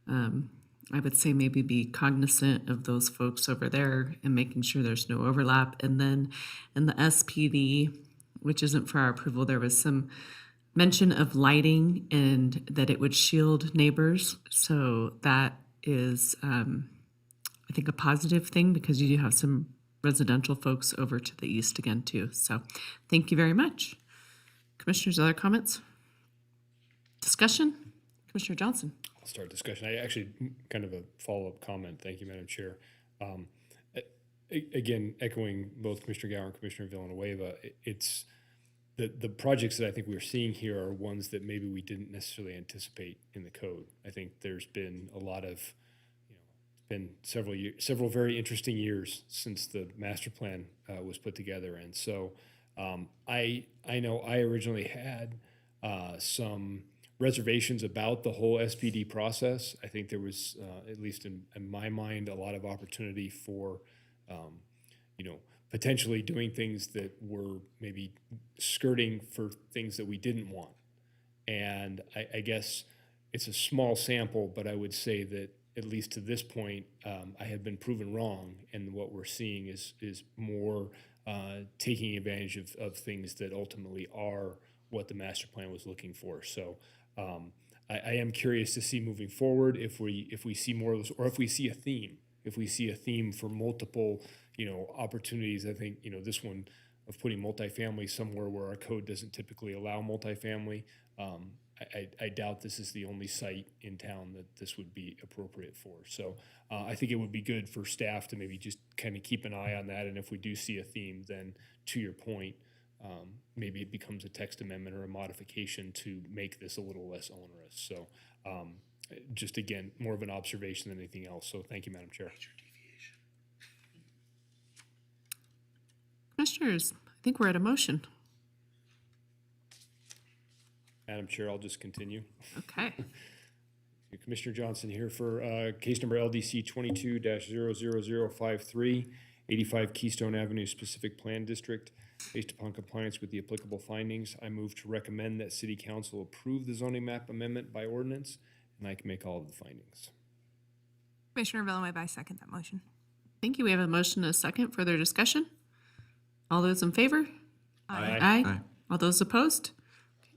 I would say maybe be cognizant of those folks over there and making sure there's no overlap. And then in the SPD, which isn't for our approval, there was some mention of lighting and that it would shield neighbors. So that is, I think, a positive thing because you do have some residential folks over to the east again too. So thank you very much. Commissioners, other comments? Discussion? Commissioner Johnson. I'll start discussion. I actually kind of a follow-up comment. Thank you, Madam Chair. Again, echoing both Commissioner Gower and Commissioner Villanueva, it's the projects that I think we're seeing here are ones that maybe we didn't necessarily anticipate in the code. I think there's been a lot of, it's been several very interesting years since the master plan was put together. And so I know I originally had some reservations about the whole SPD process. I think there was, at least in my mind, a lot of opportunity for, potentially doing things that were maybe skirting for things that we didn't want. And I guess it's a small sample, but I would say that at least to this point, I have been proven wrong. And what we're seeing is more taking advantage of things that ultimately are what the master plan was looking for. So I am curious to see moving forward if we see more of those, or if we see a theme. If we see a theme for multiple, opportunities. I think, this one of putting multifamily somewhere where our code doesn't typically allow multifamily. I doubt this is the only site in town that this would be appropriate for. So I think it would be good for staff to maybe just kind of keep an eye on that. And if we do see a theme, then to your point, maybe it becomes a text amendment or a modification to make this a little less onerous. So just again, more of an observation than anything else. So thank you, Madam Chair. Commissioners, I think we're at a motion. Madam Chair, I'll just continue. Okay. Commissioner Johnson here for case number LDC 22-00053, 85 Keystone Avenue Specific Plan District. Based upon compliance with the applicable findings, I move to recommend that City Council approve the zoning map amendment by ordinance, and I can make all of the findings. Commissioner Villanueva, I second that motion. Thank you. We have a motion and a second. Further discussion? All those in favor? Aye. Aye. All those opposed?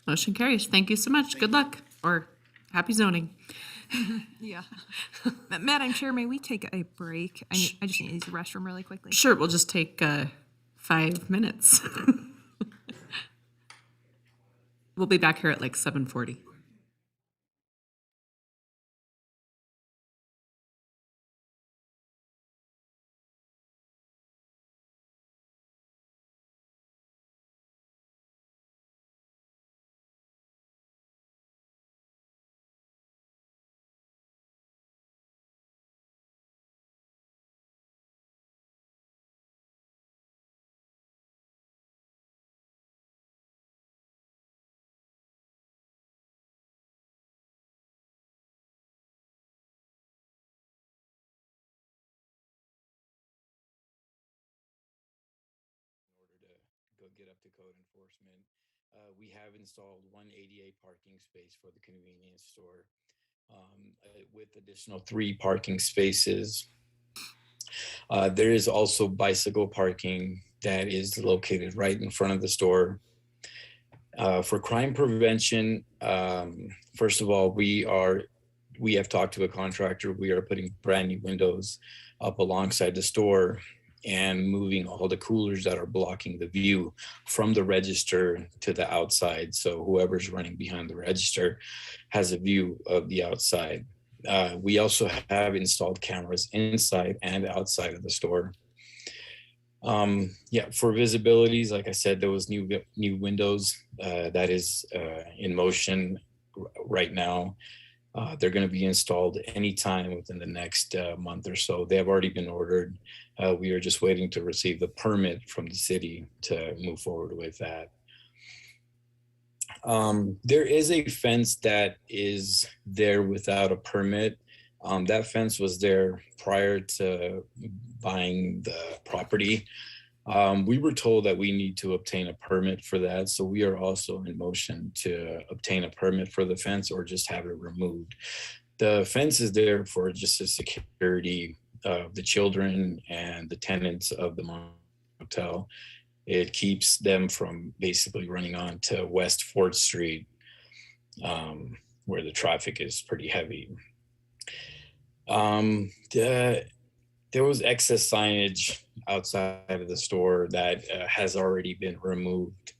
Motion carries. Thank you so much. Good luck, or happy zoning. Yeah. Madam Chair, may we take a break? I just need to use the restroom really quickly. Sure, we'll just take 5 minutes. We'll be back here at like 7:40. Go get up to code enforcement. We have installed one ADA parking space for the convenience store with additional 3 parking spaces. There is also bicycle parking that is located right in front of the store. For crime prevention, first of all, we have talked to a contractor. We are putting brand new windows up alongside the store and moving all the coolers that are blocking the view from the register to the outside. So whoever's running behind the register has a view of the outside. We also have installed cameras inside and outside of the store. For visibilities, like I said, there was new windows that is in motion right now. They're going to be installed anytime within the next month or so. They have already been ordered. We are just waiting to receive the permit from the city to move forward with that. There is a fence that is there without a permit. That fence was there prior to buying the property. We were told that we need to obtain a permit for that. So we are also in motion to obtain a permit for the fence or just have it removed. The fence is there for just the security of the children and the tenants of the motel. It keeps them from basically running on to West 4th Street, where the traffic is pretty heavy. There was excess signage outside of the store that has already been removed,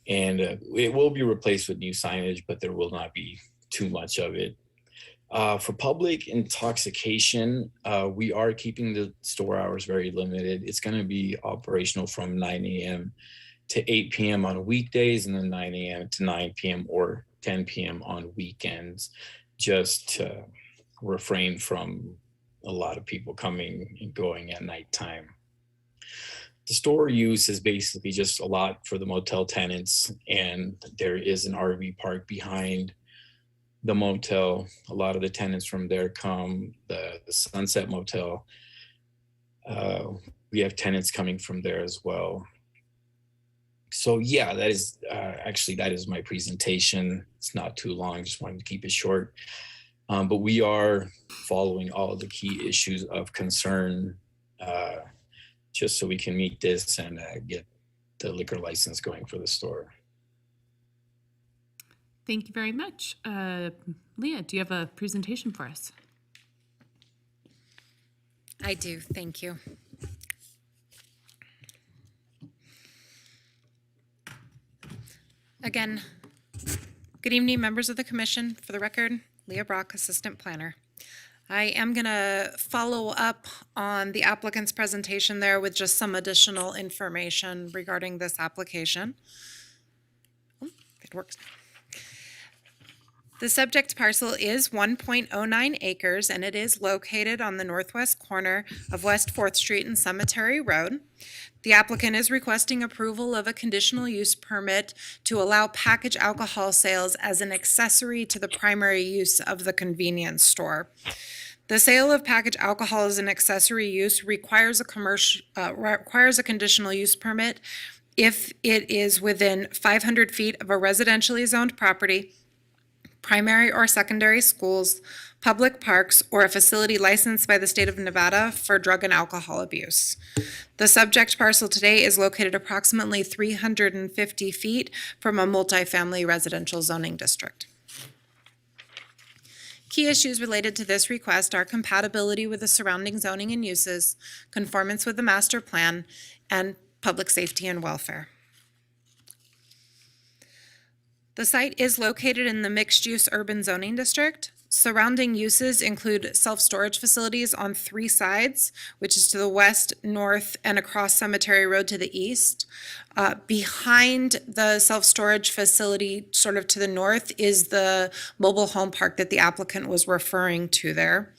and it will be replaced with new signage, but there will not be too much of it. For public intoxication, we are keeping the store hours very limited. It's going to be operational from 9 a.m. to 8 p.m. on weekdays, and then 9 a.m. to 9 p.m. or 10 p.m. on weekends, just to refrain from a lot of people coming and going at nighttime. The store use is basically just a lot for the motel tenants, and there is an RV park behind the motel. A lot of the tenants from there come. The Sunset Motel, we have tenants coming from there as well. So yeah, that is actually, that is my presentation. It's not too long, just wanted to keep it short. But we are following all of the key issues of concern, just so we can meet this and get the liquor license going for the store. Thank you very much. Leah, do you have a presentation for us? I do, thank you. Again, good evening, members of the commission. For the record, Leah Brock, Assistant Planner. I am going to follow up on the applicant's presentation there with just some additional information regarding this application. Oh, it works. The subject parcel is 1.09 acres, and it is located on the northwest corner of West 4th Street and Cemetery Road. The applicant is requesting approval of a conditional use permit to allow packaged alcohol sales as an accessory to the primary use of the convenience store. The sale of packaged alcohol as an accessory use requires a conditional use permit if it is within 500 feet of a residentially zoned property, primary or secondary schools, public parks, or a facility licensed by the state of Nevada for drug and alcohol abuse. The subject parcel today is located approximately 350 feet from a multifamily residential zoning district. Key issues related to this request are compatibility with the surrounding zoning and uses, conformance with the master plan, and public safety and welfare. The site is located in the mixed-use urban zoning district. Surrounding uses include self-storage facilities on 3 sides, which is to the west, north, and across Cemetery Road to the east. Behind the self-storage facility, sort of to the north, is the mobile home park that the applicant was referring to there.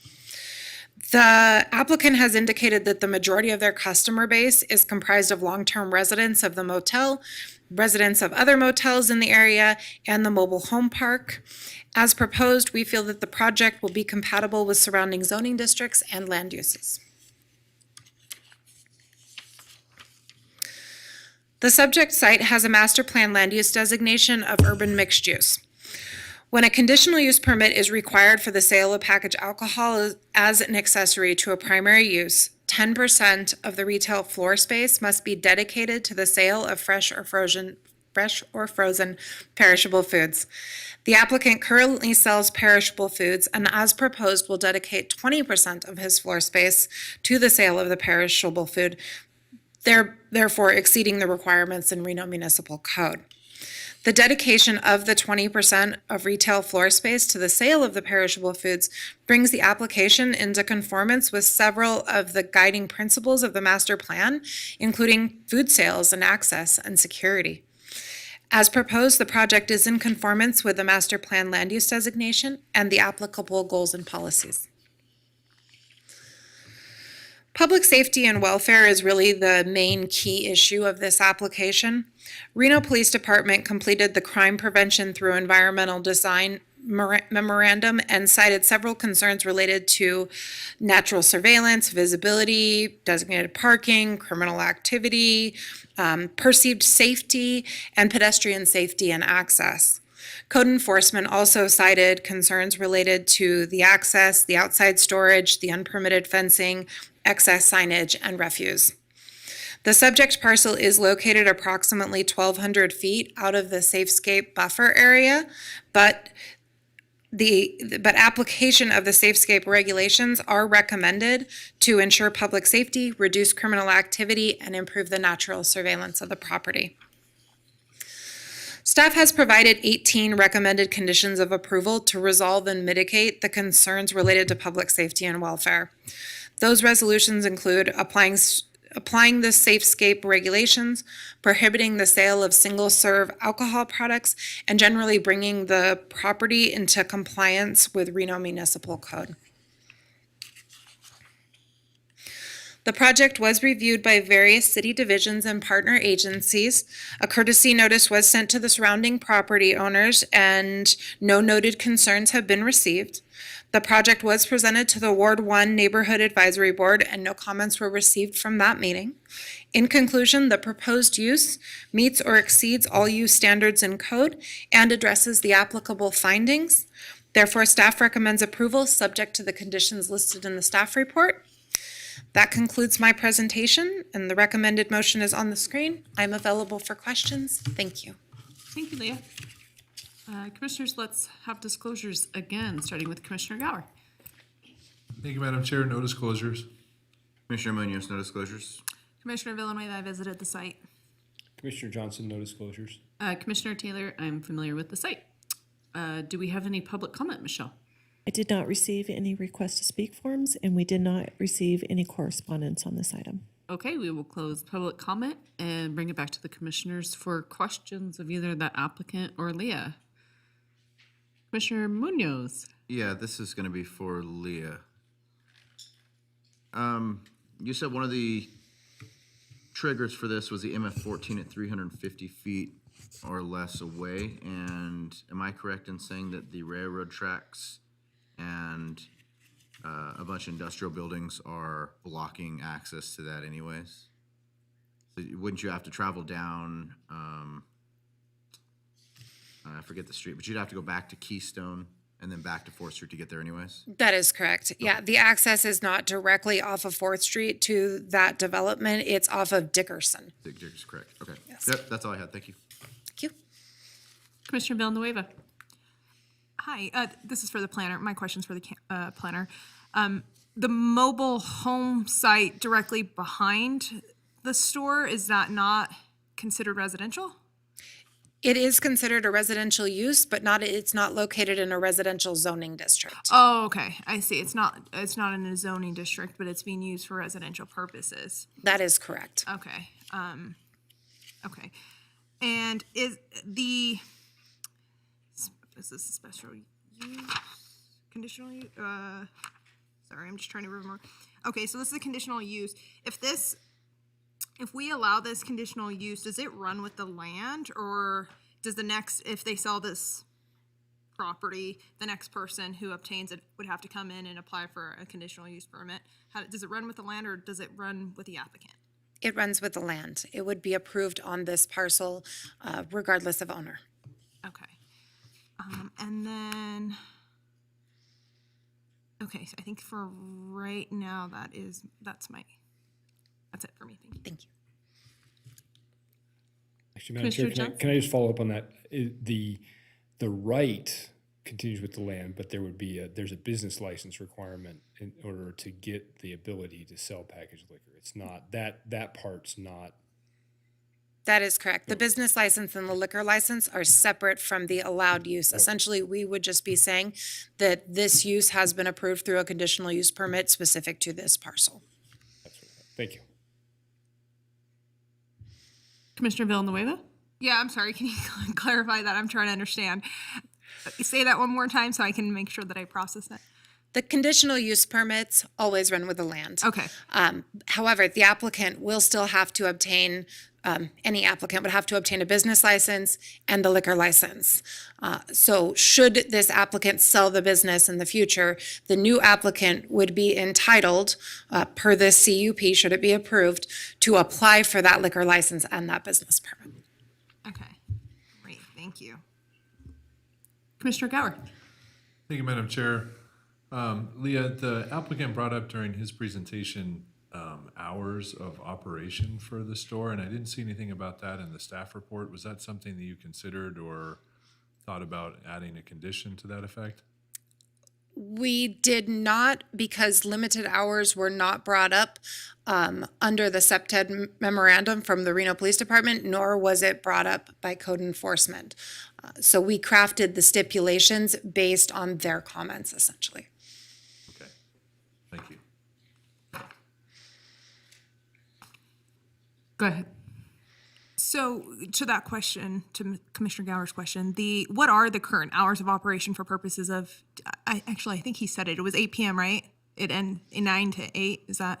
The applicant has indicated that the majority of their customer base is comprised of long-term residents of the motel, residents of other motels in the area, and the mobile home park. As proposed, we feel that the project will be compatible with surrounding zoning districts and land uses. The subject site has a master plan land use designation of urban mixed use. When a conditional use permit is required for the sale of packaged alcohol as an accessory to a primary use, 10% of the retail floor space must be dedicated to the sale of fresh or frozen perishable foods. The applicant currently sells perishable foods and, as proposed, will dedicate 20% of his floor space to the sale of the perishable food, therefore exceeding the requirements in Reno Municipal Code. The dedication of the 20% of retail floor space to the sale of the perishable foods brings the application into conformance with several of the guiding principles of the master plan, including food sales and access and security. As proposed, the project is in conformance with the master plan land use designation and the applicable goals and policies. Public safety and welfare is really the main key issue of this application. Reno Police Department completed the crime prevention through environmental design memorandum and cited several concerns related to natural surveillance, visibility, designated parking, criminal activity, perceived safety, and pedestrian safety and access. Code enforcement also cited concerns related to the access, the outside storage, the unpermitted fencing, excess signage, and refuse. The subject parcel is located approximately 1,200 feet out of the Safescape buffer area, but application of the Safescape regulations are recommended to ensure public safety, reduce criminal activity, and improve the natural surveillance of the property. Staff has provided 18 recommended conditions of approval to resolve and mitigate the concerns related to public safety and welfare. Those resolutions include applying the Safescape regulations, prohibiting the sale of single-serve alcohol products, and generally bringing the property into compliance with Reno Municipal Code. The project was reviewed by various city divisions and partner agencies. A courtesy notice was sent to the surrounding property owners, and no noted concerns have been received. The project was presented to the Ward 1 Neighborhood Advisory Board, and no comments were received from that meeting. In conclusion, the proposed use meets or exceeds all use standards in code and addresses the applicable findings. Therefore, staff recommends approval subject to the conditions listed in the staff report. That concludes my presentation, and the recommended motion is on the screen. I'm available for questions. Thank you. Thank you, Leah. Commissioners, let's have disclosures again, starting with Commissioner Gower. Thank you, Madam Chair. No disclosures. Commissioner Munoz, no disclosures. Commissioner Villanueva, I visited the site. Commissioner Johnson, no disclosures. Commissioner Taylor, I'm familiar with the site. Do we have any public comment, Michelle? I did not receive any request to speak forms, and we did not receive any correspondence on this item. Okay, we will close public comment and bring it back to the commissioners for questions of either the applicant or Leah. Commissioner Munoz. Yeah, this is going to be for Leah. You said one of the triggers for this was the MF14 at 350 feet or less away. And am I correct in saying that the railroad tracks and a bunch of industrial buildings are blocking access to that anyways? So wouldn't you have to travel down, I forget the street, but you'd have to go back to Keystone and then back to 4th Street to get there anyways? That is correct. Yeah, the access is not directly off of 4th Street to that development. It's off of Dickerson. Dickerson's correct. Okay. Yes. Yep, that's all I had. Thank you. Thank you. Commissioner Villanueva. Hi, this is for the planner. My question's for the planner. The mobile home site directly behind the store, is that not considered residential? It is considered a residential use, but it's not located in a residential zoning district. Oh, okay. I see. It's not in a zoning district, but it's being used for residential purposes. That is correct. Okay. Okay. And is this a special use? Conditional use? Sorry, I'm just trying to remember. Okay, so this is a conditional use. If we allow this conditional use, does it run with the land, or does if they sell this property, the next person who obtains it would have to come in and apply for a conditional use permit? Does it run with the land, or does it run with the applicant? It runs with the land. It would be approved on this parcel regardless of owner. Okay. And then, okay, so I think for right now, that's it for me. Thank you. Thank you. Actually, Madam Chair, can I just follow up on that? The right continues with the land, but there's a business license requirement in order to get the ability to sell packaged liquor. It's not, that part's not. That is correct. The business license and the liquor license are separate from the allowed use. Okay. Essentially, we would just be saying that this use has been approved through a conditional use permit specific to this parcel. Thank you. Commissioner Villanueva. Yeah, I'm sorry. Can you clarify that? I'm trying to understand. Say that one more time so I can make sure that I process it. The conditional use permits always run with the land. Okay. However, the applicant will still have to obtain, any applicant would have to obtain a business license and the liquor license. So should this applicant sell the business in the future, the new applicant would be entitled, per this CUP, should it be approved, to apply for that liquor license and that business permit. Okay. Great. Thank you. Commissioner Gower? Thank you, Madam Chair. Leah, the applicant brought up during his presentation hours of operation for the store, and I didn't see anything about that in the staff report. Was that something that you considered or thought about adding a condition to that effect? We did not, because limited hours were not brought up under the SEPTED memorandum from the Reno Police Department, nor was it brought up by code enforcement. So we crafted the stipulations based on their comments, essentially. Okay, thank you. Go ahead. So to that question, to Commissioner Gower's question, what are the current hours of operation for purposes of, I think he said it was 8 p.m., right? It ends in 9 to 8, is that?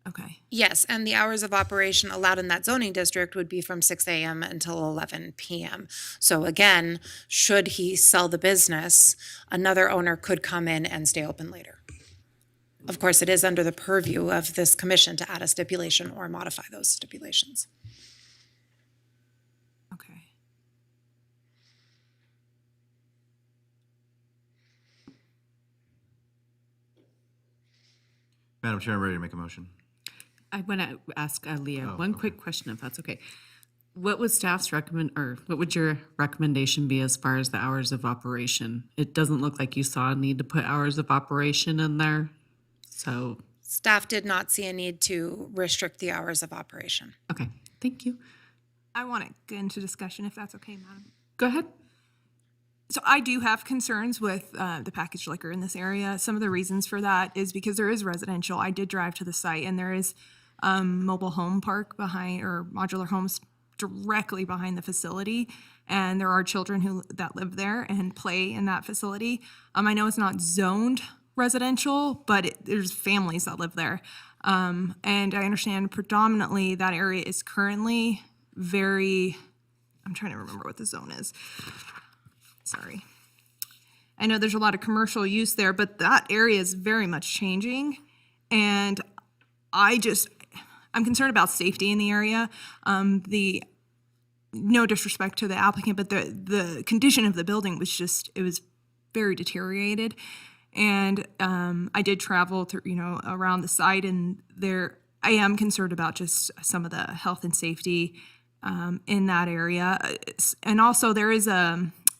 Okay. Yes, and the hours of operation allowed in that zoning district would be from 6 a.m. until 11 p.m. So again, should he sell the business, another owner could come in and stay open later. Of course, it is under the purview of this commission to add a stipulation or modify those stipulations. Okay. Madam Chair, I'm ready to make a motion. I want to ask Leah one quick question, if that's okay. What would staff's what would your recommendation be as far as the hours of operation? It doesn't look like you saw a need to put hours of operation in there, so. Staff did not see a need to restrict the hours of operation. Okay, thank you. I want to get into discussion if that's okay, Madam. Go ahead. So I do have concerns with the packaged liquor in this area. Some of the reasons for that is because there is residential. I did drive to the site, and there is mobile home park behind, or modular homes directly behind the facility, and there are children that live there and play in that facility. I know it's not zoned residential, but there's families that live there, and I understand predominantly that area is currently I'm trying to remember what the zone is. Sorry. I know there's a lot of commercial use there, but that area is very much changing. And I'm concerned about safety in the area. No disrespect to the applicant, but the condition of the building it was very deteriorated. And I did travel around the site, and I am concerned about just some of the health and safety in that area. And also there is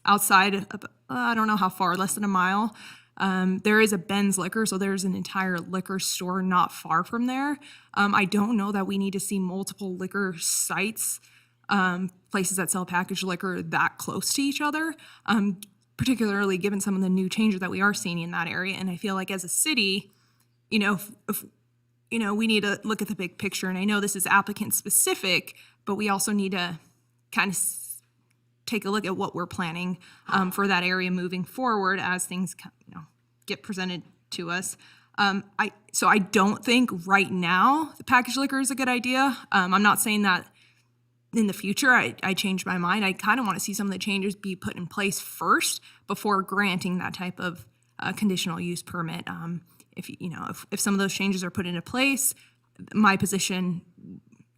outside, I don't know how far, less than a mile, there is a Ben's Liquor, so there's an entire liquor store not far from there. I don't know that we need to see multiple liquor sites, places that sell packaged liquor that close to each other, particularly given some of the new changes that we are seeing in that area. And I feel like as a city, if we need to look at the big picture. And I know this is applicant specific, but we also need to kind of take a look at what we're planning for that area moving forward as things get presented to us. So I don't think right now the packaged liquor is a good idea. I'm not saying that in the future I changed my mind. I kind of want to see some of the changes be put in place first before granting that type of conditional use permit. If some of those changes are put into place, my position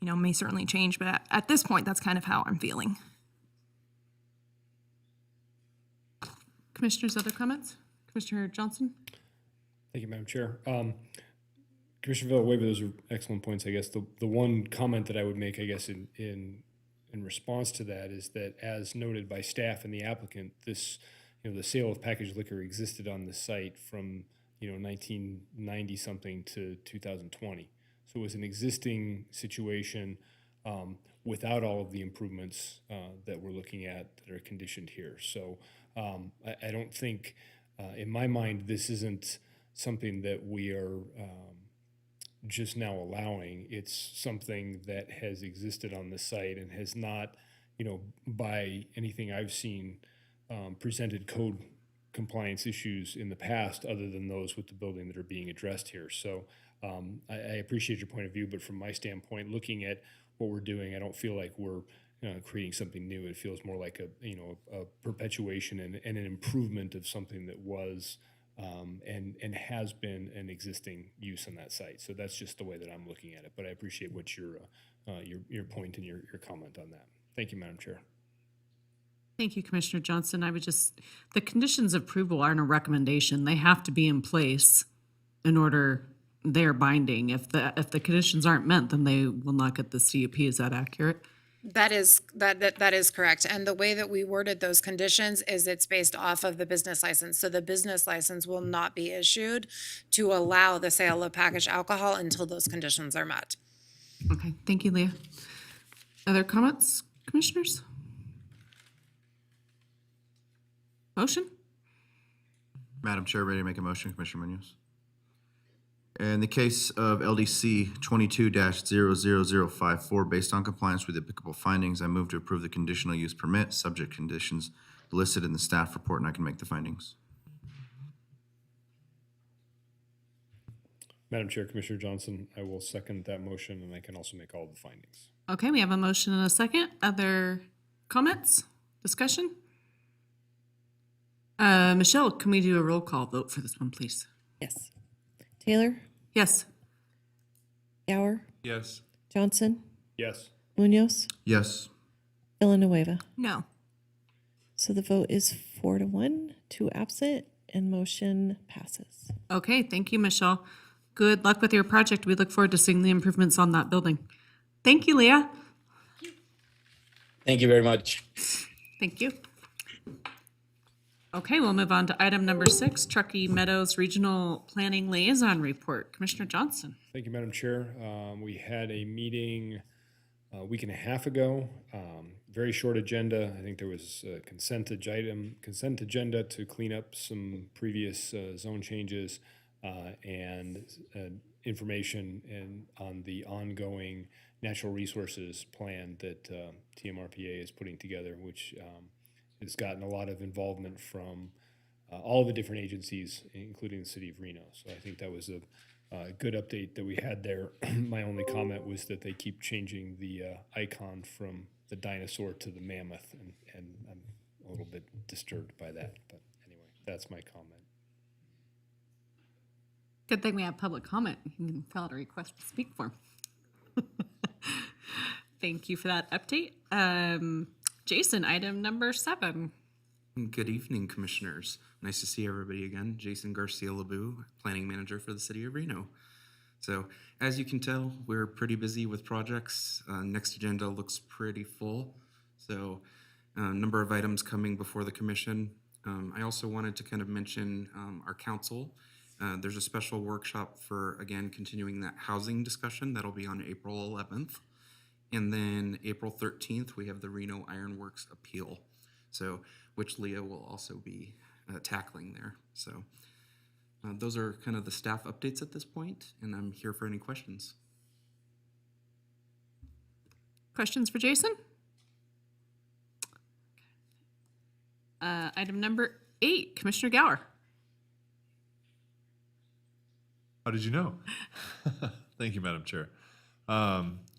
may certainly change. But at this point, that's kind of how I'm feeling. Commissioners, other comments? Commissioner Johnson? Thank you, Madam Chair. Commissioner Villanueva, those are excellent points. I guess the one comment that I would make, I guess, in response to that is that, as noted by staff and the applicant, this, the sale of packaged liquor existed on the site from 1990 something to 2020. So it was an existing situation without all of the improvements that we're looking at that are conditioned here. So I don't think, in my mind, this isn't something that we are just now allowing. It's something that has existed on the site and has not by anything I've seen, presented code compliance issues in the past other than those with the building that are being addressed here. So I appreciate your point of view, but from my standpoint, looking at what we're doing, I don't feel like we're creating something new. It feels more like a perpetuation and an improvement of something that was and has been an existing use on that site. So that's just the way that I'm looking at it. But I appreciate what your point and your comment on that. Thank you, Madam Chair. Thank you, Commissioner Johnson. The conditions of approval aren't a recommendation. They have to be in place in order they're binding. If the conditions aren't met, then they will not get the CUP. Is that accurate? That is correct. And the way that we worded those conditions is it's based off of the business license. So the business license will not be issued to allow the sale of packaged alcohol until those conditions are met. Okay, thank you, Leah. Other comments, commissioners? Motion? Madam Chair, ready to make a motion, Commissioner Munoz? In the case of LDC 22-00054, based on compliance with the applicable findings, I move to approve the conditional use permit, subject conditions listed in the staff report, and I can make the findings. Madam Chair, Commissioner Johnson, I will second that motion, and I can also make all of the findings. Okay, we have a motion and a second. Other comments, discussion? Michelle, can we do a roll call vote for this one, please? Yes. Taylor? Yes. Gower? Yes. Johnson? Yes. Munoz? Yes. Villanueva? No. So the vote is 4-1, 2 absent, and motion passes. Okay, thank you, Michelle. Good luck with your project. We look forward to seeing the improvements on that building. Thank you, Leah. Thank you very much. Thank you. Okay, we'll move on to item number 6, Truckee Meadows Regional Planning Liaison Report. Commissioner Johnson. Thank you, Madam Chair. We had a meeting a week and a half ago. Very short agenda. I think there was a consent agenda to clean up some previous zone changes and information on the ongoing natural resources plan that TMRPA is putting together, which has gotten a lot of involvement from all the different agencies, including the city of Reno. So I think that was a good update that we had there. My only comment was that they keep changing the icon from the dinosaur to the mammoth, and I'm a little bit disturbed by that. But anyway, that's my comment. Good thing we have public comment. You can fill out a request to speak form. Thank you for that update. Jason, item number 7. Good evening, commissioners. Nice to see everybody again. Jason Garcia-Lebu, planning manager for the city of Reno. So as you can tell, we're pretty busy with projects. Next agenda looks pretty full. So a number of items coming before the commission. I also wanted to kind of mention our council. There's a special workshop for, again, continuing that housing discussion. That'll be on April 11th. And then April 13th, we have the Reno Ironworks appeal, so which Leah will also be tackling there. So those are kind of the staff updates at this point, and I'm here for any questions. Questions for Jason? Item number 8, Commissioner Gower. How did you know? Thank you, Madam Chair.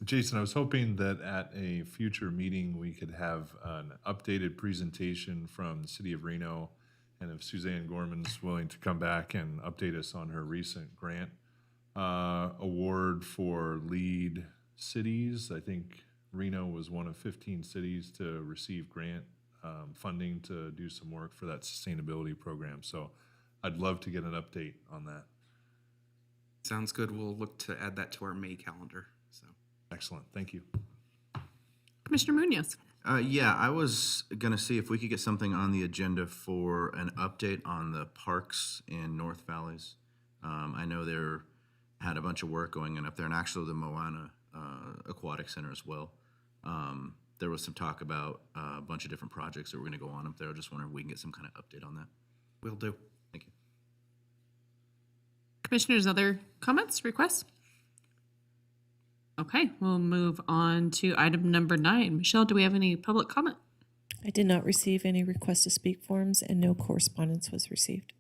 Jason, I was hoping that at a future meeting, we could have an updated presentation from the city of Reno, and if Suzanne Gorman's willing to come back and update us on her recent grant award for lead cities. I think Reno was one of 15 cities to receive grant funding to do some work for that sustainability program. So I'd love to get an update on that. Sounds good. We'll look to add that to our May calendar. So excellent. Thank you. Commissioner Munoz. Yeah, I was going to see if we could get something on the agenda for an update on the parks in North Valleys. I know they're had a bunch of work going on up there, and actually the Moana Aquatic Center as well. There was some talk about a bunch of different projects that were going to go on up there. I just wondering if we can get some kind of update on that. Will do. Thank you. Commissioners, other comments, requests? Okay, we'll move on to item number 9. Michelle, do we have any public comment? I did not receive any request to speak forms and no correspondence was received.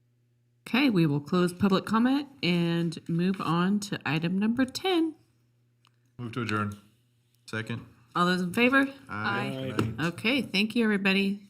Okay, we will close public comment and move on to item number 10. Move to adjourn. Second. All those in favor? Aye. Okay, thank you, everybody.